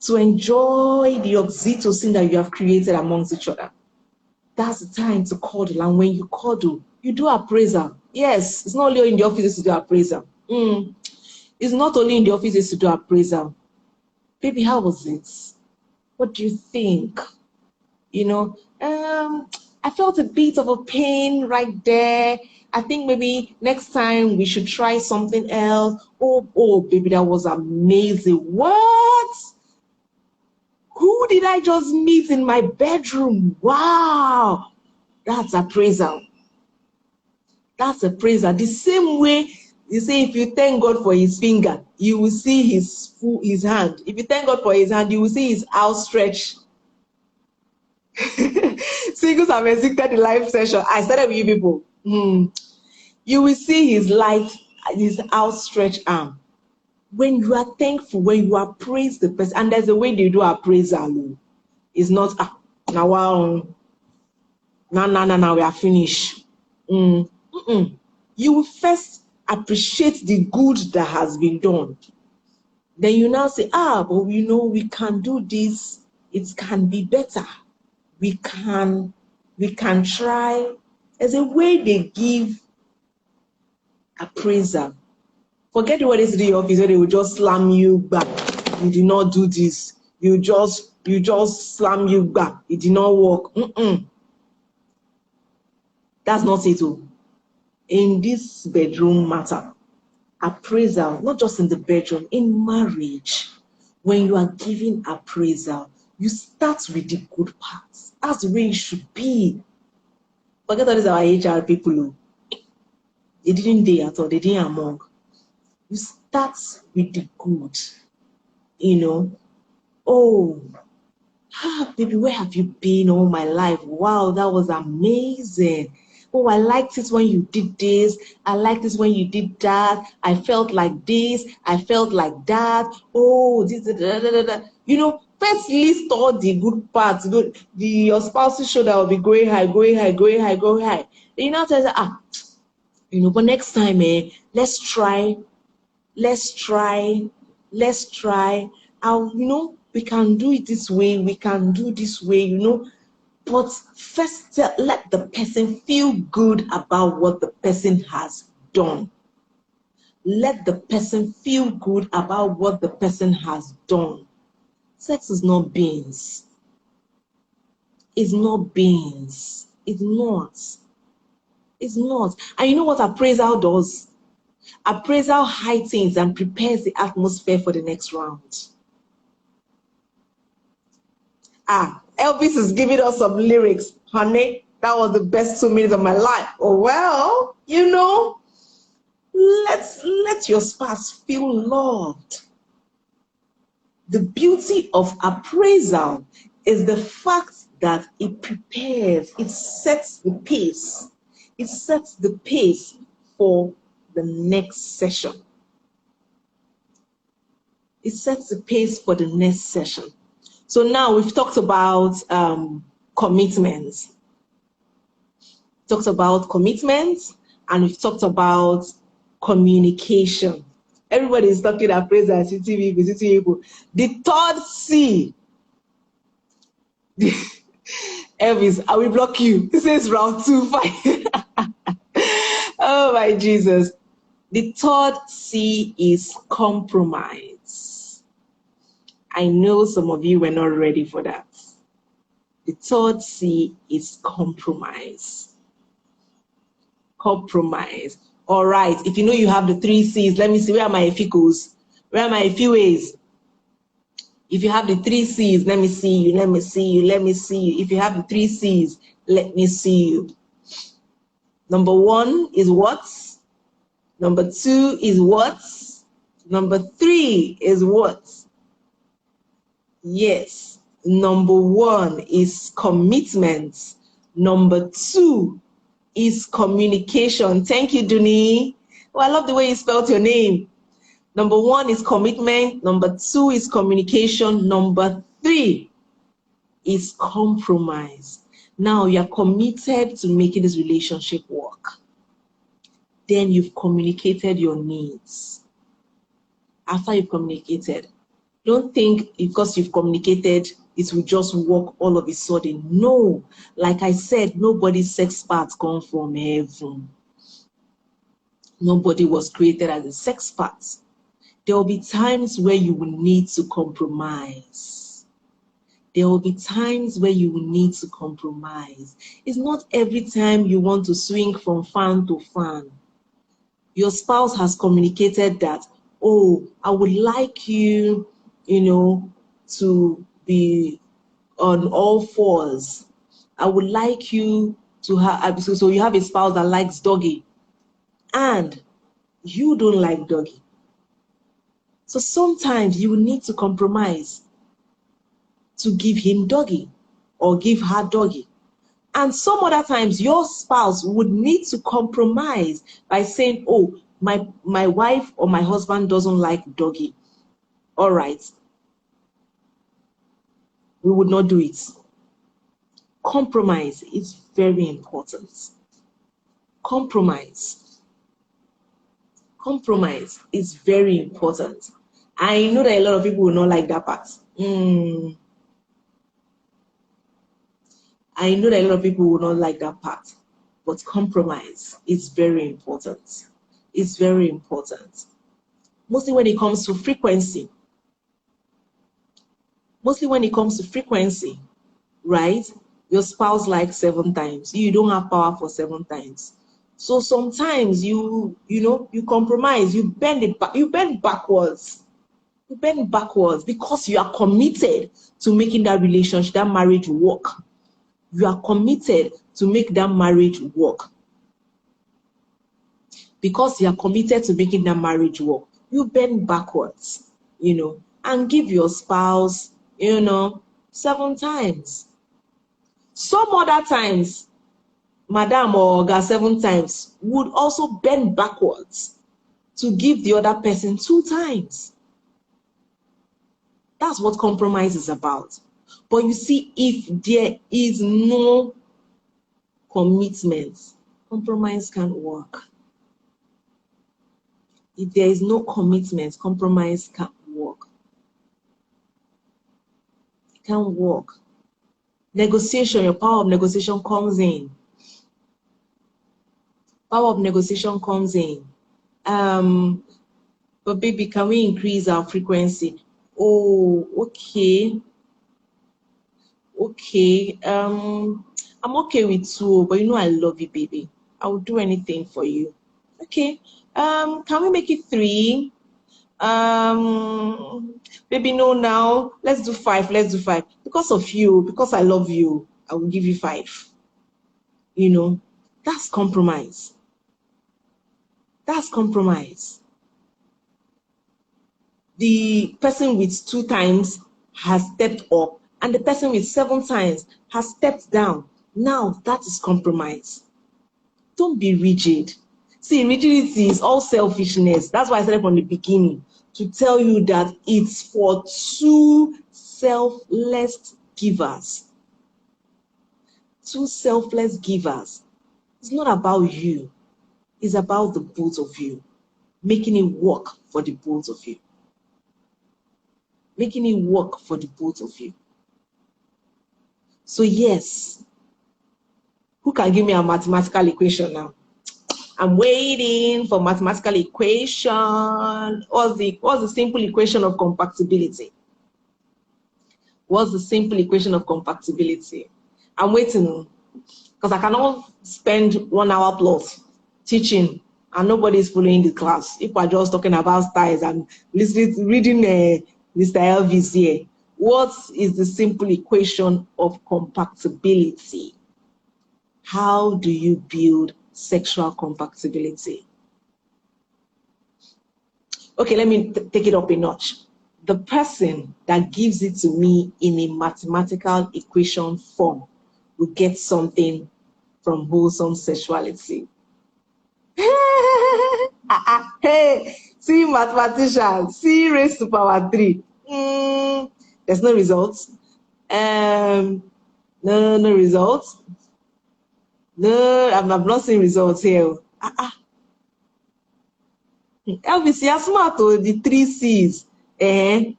to enjoy the oxytocin that you have created amongst each other. That's the time to cuddle. And when you cuddle, you do appraisal. Yes, it's not only in the offices to do appraisal. It's not only in the offices to do appraisal. Baby, how was it? What do you think? I felt a bit of a pain right there. I think maybe next time we should try something else. Oh, baby, that was amazing. What? Who did I just meet in my bedroom? Wow. That's appraisal. That's appraisal. The same way you say, if you thank God for his finger, you will see his hand. If you thank God for his hand, you will see his outstretched. Singles have exited the live session. I started with you people. You will see his outstretched arm. When you are thankful, when you appraise the person, and there's a way they do appraisal. It's not, now, we are finished. You will first appreciate the good that has been done. Then you now say, but we can do this. It can be better. We can try. There's a way they give appraisal. Forget what is the office where they will just slam you back. You did not do this. You just slam you back. It did not work. That's not it. In this bedroom matter, appraisal, not just in the bedroom, in marriage, when you are giving appraisal, you start with the good parts. That's the way it should be. Forget all these our HR people. They didn't dare at all. They didn't among. You start with the good. Baby, where have you been all my life? Wow, that was amazing. Oh, I liked it when you did this. I liked it when you did that. I felt like this. I felt like that. Oh, this, first list all the good parts. Your spouse's shoulder will be going high, going high, going high, going high. And you tell them, but next time, let's try. We can do it this way. We can do this way, But first, let the person feel good about what the person has done. Let the person feel good about what the person has done. Sex is not beans. It's not beans. It's not. It's not. And you know what appraisal does? Appraisal heightens and prepares the atmosphere for the next round. Elvis is giving us some lyrics. Honey, that was the best 2 minutes of my life. Oh, well, let your spouse feel loved. The beauty of appraisal is the fact that it prepares, it sets the pace. It sets the pace for the next session. It sets the pace for the next session. So now we've talked about commitments. Talked about commitments, and we've talked about communication. Everybody is talking appraisal, CTV. The third C. Elvis, I will block you. This is round 2, 5. Oh my Jesus. The third C is compromise. I know some of you were not ready for that. The third C is compromise. Compromise. All right. If you know you have the 3 C's, let me see. Where are my ficos? Where are my few A's? If you have the 3 C's, let me see you. Let me see you. Let me see you. If you have the 3 C's, let me see you. Number 1 is what? Number 2 is what? Number 3 is what? Yes. Number 1 is commitment. Number 2 is communication. Thank you, Duni. Oh, I love the way you spelled your name. Number 1 is commitment. Number 2 is communication. Number 3 is compromise. Now you're committed to making this relationship work. Then you've communicated your needs. After you've communicated, don't think because you've communicated, it will just work all of a sudden. No, like I said, nobody's sex parts come from heaven. Nobody was created as a sex part. There will be times where you will need to compromise. There will be times where you will need to compromise. It's not every time you want to swing from fan to fan. Your spouse has communicated that, oh, I would like you, to be on all fours. I would like you to have, so you have a spouse that likes doggy and you don't like doggy. So sometimes you will need to compromise to give him doggy or give her doggy. And some other times your spouse would need to compromise by saying, oh, my wife or my husband doesn't like doggy. All right. We would not do it. Compromise is very important. Compromise is very important. I know that a lot of people will not like that part. I know that a lot of people will not like that part, but compromise is very important. It's very important. Mostly when it comes to frequency. Right? Your spouse likes 7 times. You don't have power for 7 times. So sometimes you compromise, you bend backwards. You bend backwards because you are committed to making that relationship, that marriage work. You are committed to make that marriage work. Because you are committed to making that marriage work, you bend backwards, and give your spouse, 7 times. Some other times, Madam or Oga 7 times would also bend backwards to give the other person 2 times. That's what compromise is about. But you see, if there is no commitment, compromise can't work. If there is no commitment, compromise can't work. It can't work. Negotiation, your power of negotiation comes in. Power of negotiation comes in. But baby, can we increase our frequency? Oh, okay. Okay. I'm okay with 2, but I love you, baby. I will do anything for you. Okay. Can we make it 3? Baby, no, now let's do 5. Let's do 5. Because of you, because I love you, I will give you 5. That's compromise. That's compromise. The person with 2 times has stepped up, and the person with 7 times has stepped down. Now that is compromise. Don't be rigid. See, rigidity is all selfishness. That's why I said from the beginning to tell you that it's for 2 selfless givers. 2 selfless givers. It's not about you. It's about the both of you. Making it work for the both of you. Making it work for the both of you. So yes, who can give me a mathematical equation now? I'm waiting for mathematical equation. What's the simple equation of compatibility? What's the simple equation of compatibility? I'm waiting because I cannot spend 1 hour plus teaching and nobody is following the class. If we're just talking about styles and reading Mr. Elvis here, what is the simple equation of compatibility? How do you build sexual compatibility? Okay, let me take it up a notch. The person that gives it to me in a mathematical equation form will get something from Wholesome Sexuality. Hey, see mathematician, see raised to power 3. There's no results. No results. No, I'm not seeing results here. Elvis, you're smart to the 3 C's. Thank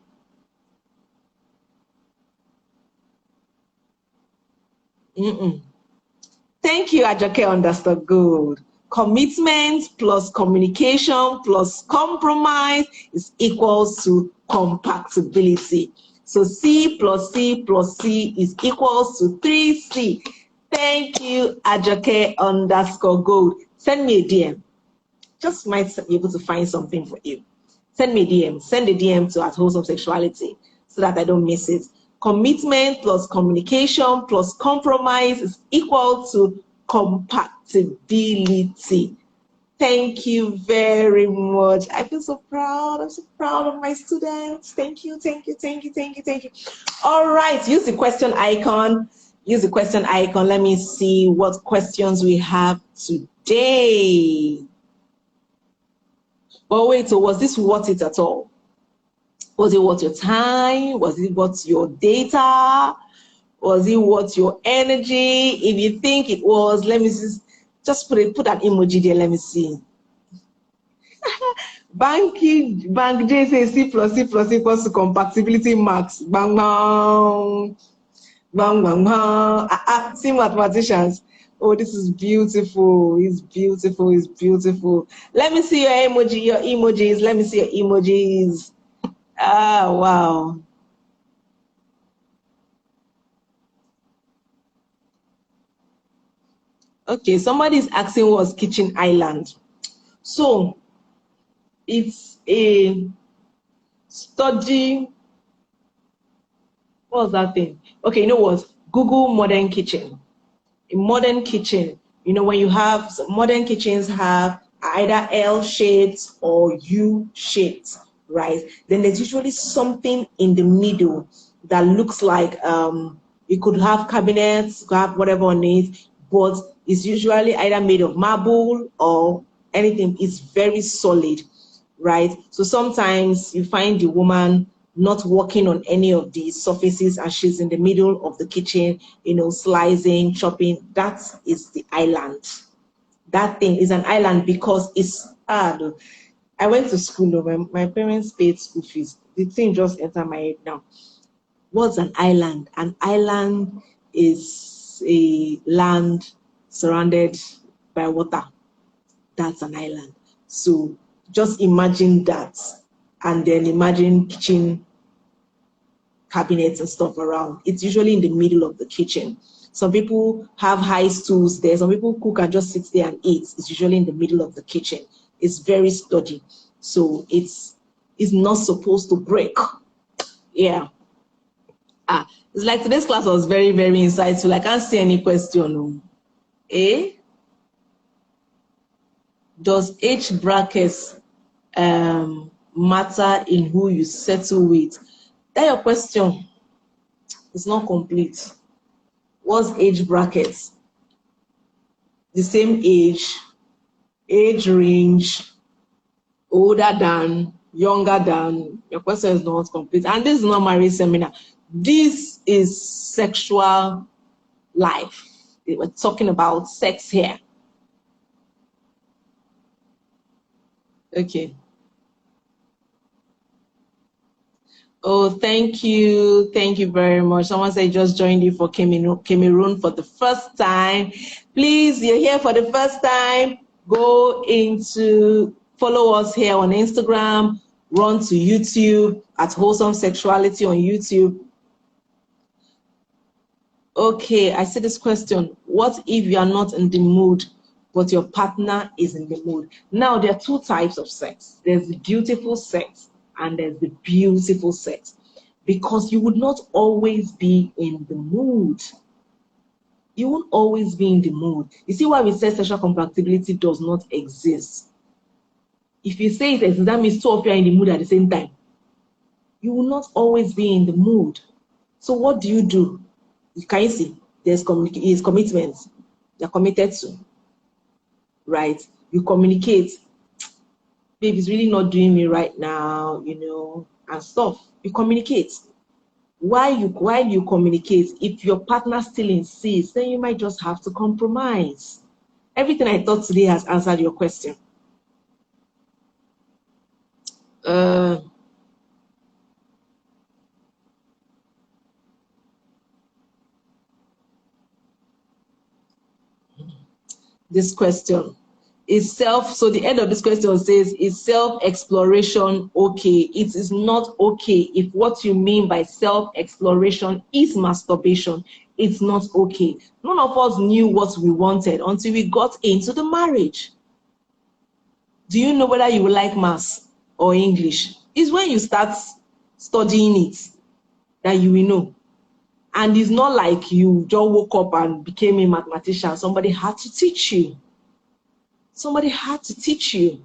you, Ajoke understood. Good. Commitment plus communication plus compromise is equals to compatibility. So C plus C plus C is equals to 3C. Thank you, Ajoke underscore gold. Send me a DM. Just might be able to find something for you. Send me a DM. Send a DM to @Wholesome Sexuality so that I don't miss it. Commitment plus communication plus compromise is equal to compatibility. Thank you very much. I feel so proud. I'm so proud of my students. Thank you, thank you, thank you, thank you, thank you. All right, use the question icon. Use the question icon. Let me see what questions we have today. But wait, so was this worth it at all? Was it worth your time? Was it worth your data? Was it worth your energy? If you think it was, let me see. Just put an emoji there. Let me see. Bank J says C plus C plus equals to compatibility max. Bang bang. Bang bang bang. See mathematicians. Oh, this is beautiful. It's beautiful. It's beautiful. Let me see your emoji, your emojis. Let me see your emojis. Ah, wow. Okay, somebody is asking what's kitchen island. So it's a study. What's that thing? Okay, you know what? Google modern kitchen. A modern kitchen, you know, when you have modern kitchens have either L-shaped or U-shaped, right? Then there's usually something in the middle that looks like it could have cabinets, could have whatever on it, but it's usually either made of marble or anything. It's very solid, right? So sometimes you find the woman not working on any of these surfaces and she's in the middle of the kitchen, you know, slicing, chopping. That is the island. That thing is an island because it's hard. I went to school, my parents paid school fees. The thing just entered my head now. What's an island? An island is a land surrounded by water. That's an island. So just imagine that, and then imagine kitchen cabinets and stuff around. It's usually in the middle of the kitchen. Some people have high stools there. Some people cook and just sit there and eat. It's usually in the middle of the kitchen. It's very sturdy. So it's not supposed to break. Yeah. It's like today's class was very, very insightful. I can't see any question. Does age brackets matter in who you settle with? That your question is not complete. What's age brackets? The same age range, older than, younger than. Your question is not complete. And this is not marriage seminar. This is sexual life. We're talking about sex here. Okay. Oh, thank you. Thank you very much. Someone said just joined you for Cameroon for the first time. Please, you're here for the first time. Go into, follow us here on Instagram, run to YouTube at Wholesome Sexuality on YouTube. Okay, I see this question. What if you are not in the mood, but your partner is in the mood? Now, there are two types of sex. There's the beautiful sex and there's the beautiful sex, because you would not always be in the mood. You won't always be in the mood. You see why we say sexual compatibility does not exist. If you say it exists, that means two of you are in the mood at the same time. You will not always be in the mood. So what do? Can you see? There's commitment. You're committed to, right? You communicate. Babe, it's really not doing me right now, you know, and stuff. You communicate. while you communicate, if your partner still insists, then you might just have to compromise. Everything I thought today has answered your question. This question is so the end of this question says, is self-exploration okay? It is not okay. If what you mean by self-exploration is masturbation, it's not okay. None of us knew what we wanted until we got into the marriage. Do you know whether you like maths or English? It's when you start studying it that you will know. And it's not like you just woke up and became a mathematician. Somebody had to teach you. Somebody had to teach you.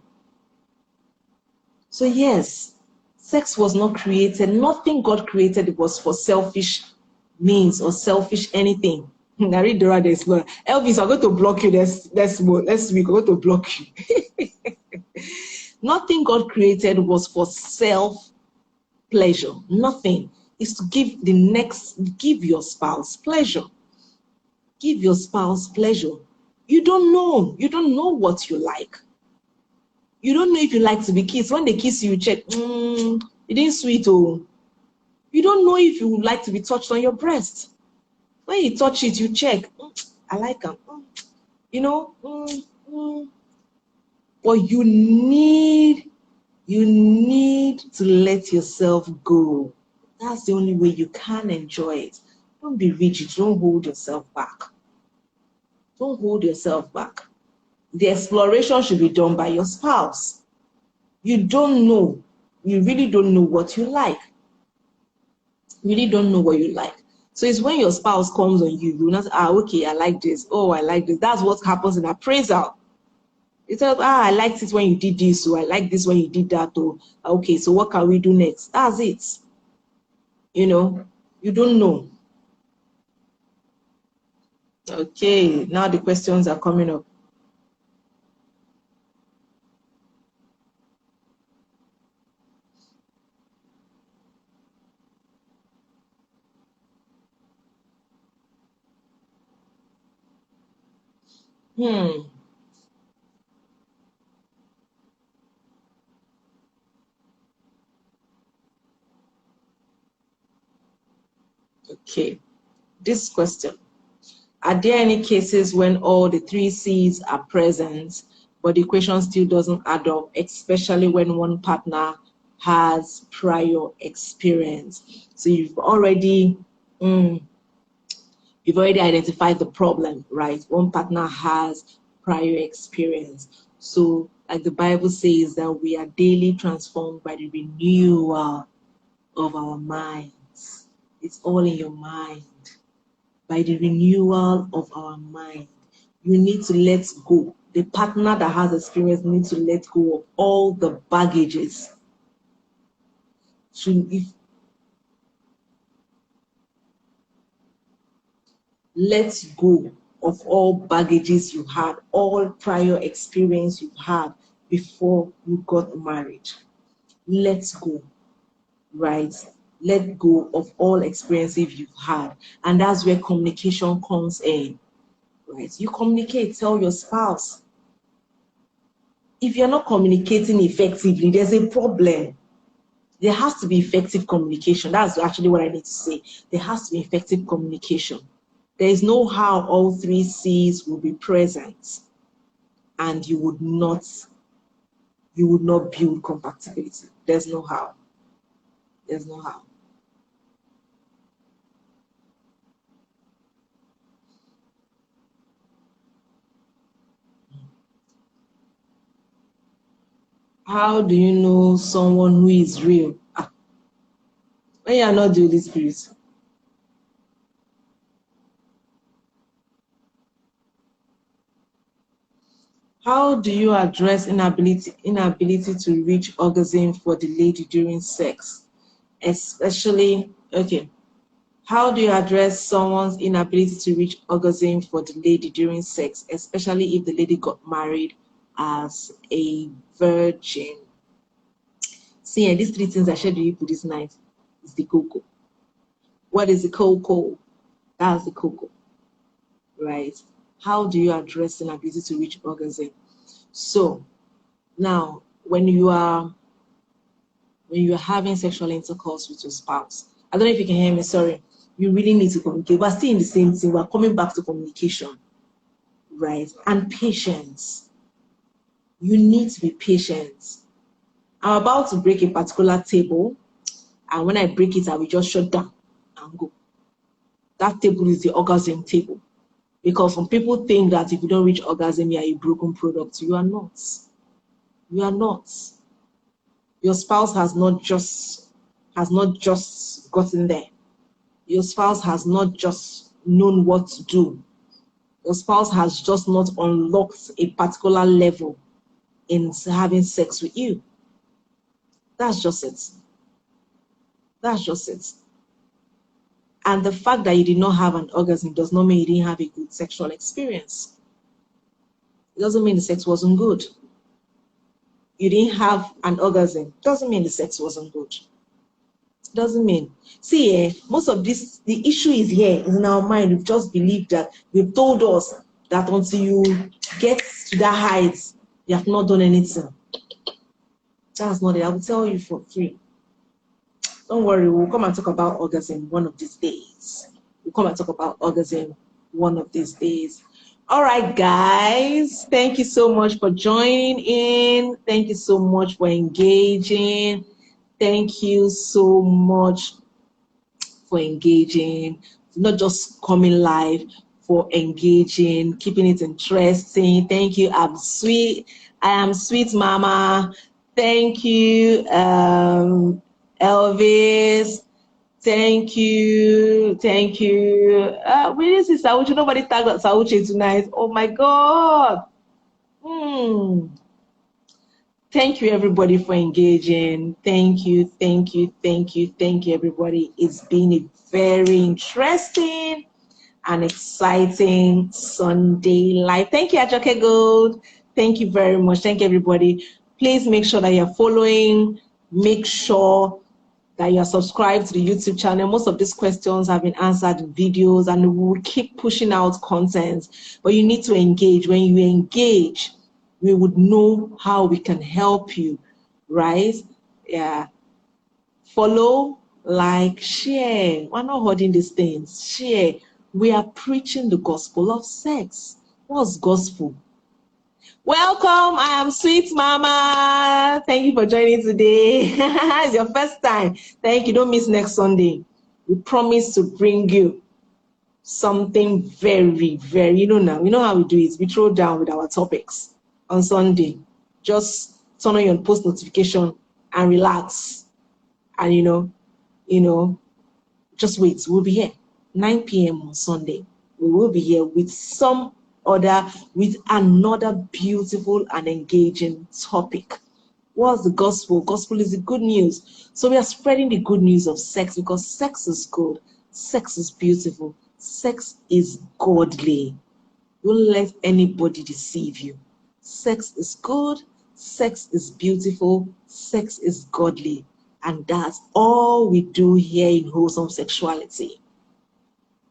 So yes, sex was not created. Nothing God created was for selfish means or selfish anything. I read Dora the Explorer. Elvis, I'm going to block you next week. I'm going to block you. Nothing God created was for self-pleasure. Nothing. Is to give your spouse pleasure. Give your spouse pleasure. You don't know what you like. You don't know if you like to be kissed. When they kiss you, you check, it ain't sweet. Oh. You don't know if you like to be touched on your breast. When you touch it, you check, I like them. But you need to let yourself go. That's the only way you can enjoy it. Don't be rigid. Don't hold yourself back. Don't hold yourself back. The exploration should be done by your spouse. You don't know. You really don't know what you like. You really don't know what you like. So it's when your spouse comes on you, you not say, okay, I like this. Oh, I like this. That's what happens in appraisal. It says, I liked it when you did this. So I like this when you did that. Oh, okay, so what can we do next? That's it. You don't know. Okay, now the questions are coming up. Okay, this question. Are there any cases when all the 3 C's are present, but the equation still doesn't add up, especially when one partner has prior experience? So you've already identified the problem, right? One partner has prior experience. So like the Bible says that we are daily transformed by the renewal of our minds. It's all in your mind. By the renewal of our mind. You need to let go. The partner that has experience needs to let go of all the baggages. Let go of all baggages you had, all prior experience you had before you got married. Let go, right? Let go of all experiences you've had. And that's where communication comes in. Right? You communicate, tell your spouse. If you're not communicating effectively, there's a problem. There has to be effective communication. That's actually what I need to say. There has to be effective communication. There is no how all 3 C's will be present and you would not build compatibility. There's no how. There's no how. How do you know someone who is real? When you are not the Holy Spirit. How do you address inability to reach orgasm for the lady during sex? Especially, okay. How do you address someone's inability to reach orgasm for the lady during sex, especially if the lady got married as a virgin? See, and these 3 things I shared with you this night is the cocoa. What is the cocoa? That's the cocoa, right? How do you address inability to reach orgasm? So now, when you are having sexual intercourse with your spouse, I don't know if you can hear me, sorry. You really need to communicate. We're still in the same thing. We're coming back to communication, right? And patience. You need to be patient. I'm about to break a particular table, and when I break it, I will just shut down and go. That table is the orgasm table. Because some people think that if you don't reach orgasm, you are a broken product. You are not. You are not. Your spouse has not just gotten there. Your spouse has not just known what to do. Your spouse has just not unlocked a particular level in having sex with you. That's just it. That's just it. And the fact that you did not have an orgasm does not mean you didn't have a good sexual experience. It doesn't mean the sex wasn't good. You didn't have an orgasm doesn't mean the sex wasn't good. Doesn't mean. See, most of this, the issue is here in our mind. We've just believed that, we've told us that until you get to that height, you have not done anything. That's not it. I will tell you for free. Don't worry, we'll come and talk about orgasm one of these days. We'll come and talk about orgasm one of these days. All right, guys. Thank you so much for joining in. Thank you so much for engaging. Thank you so much for engaging. Not just coming live, for engaging, keeping it interesting. Thank you. I'm sweet. I am sweet mama. Thank you, Elvis. Thank you. Thank you. We didn't see Sauchi. Nobody tagged Sauchi tonight. Oh my God. Thank you, everybody, for engaging. Thank you, thank you, thank you, thank you, everybody. It's been a very interesting and exciting Sunday live. Thank you, Ajoke Gold. Thank you very much. Thank you, everybody. Please make sure that you're following. Make sure that you're subscribed to the YouTube channel. Most of these questions have been answered in videos, and we will keep pushing out content. But you need to engage. When you engage, we would know how we can help you, right? Yeah. Follow, like, share. We're not holding these things. Share. We are preaching the gospel of sex. What's gospel? Welcome. I am Sweet Mama. Thank you for joining today. It's your first time. Thank you. Don't miss next Sunday. We promise to bring you something very, very, you know how we do it. We throw down with our topics on Sunday. Just turn on your post notification and relax. And just wait. We'll be here 9 p.m. on Sunday. We will be here with another beautiful and engaging topic. What's the gospel? Gospel is the good news. So we are spreading the good news of sex, because sex is good. Sex is beautiful. Sex is godly. Don't let anybody deceive you. Sex is good. Sex is beautiful. Sex is godly. And that's all we do here in Wholesome Sexuality.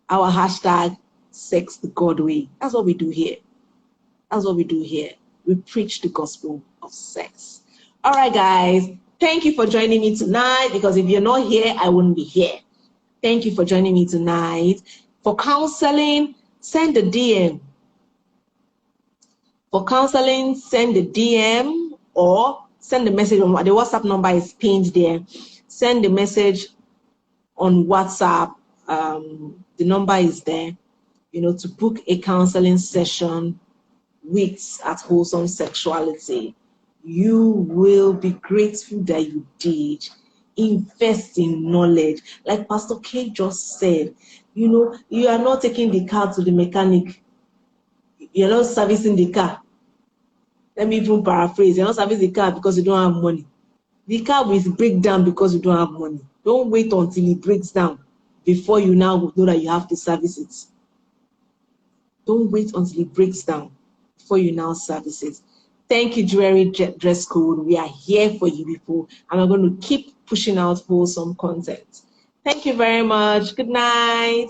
Our hashtag, Sex the God Way. That's what we do here. That's what we do here. We preach the gospel of sex. All right, guys. Thank you for joining me tonight, because if you're not here, I wouldn't be here. Thank you for joining me tonight. For counseling, send a DM. For counseling, send a DM or send a message on the WhatsApp number is pinned there. Send a message on WhatsApp. The number is there. To book a counseling session at Wholesome Sexuality. You will be grateful that you did. Invest in knowledge. Like Pastor K just said, you are not taking the car to the mechanic. You're not servicing the car. Let me even paraphrase. You're not servicing the car because you don't have money. The car will break down because you don't have money. Don't wait until it breaks down before you now know that you have to service it. Don't wait until it breaks down before you now service it. Thank you, Jewelry Dress Code. We are here for you people, and we're going to keep pushing out wholesome content. Thank you very much. Good night.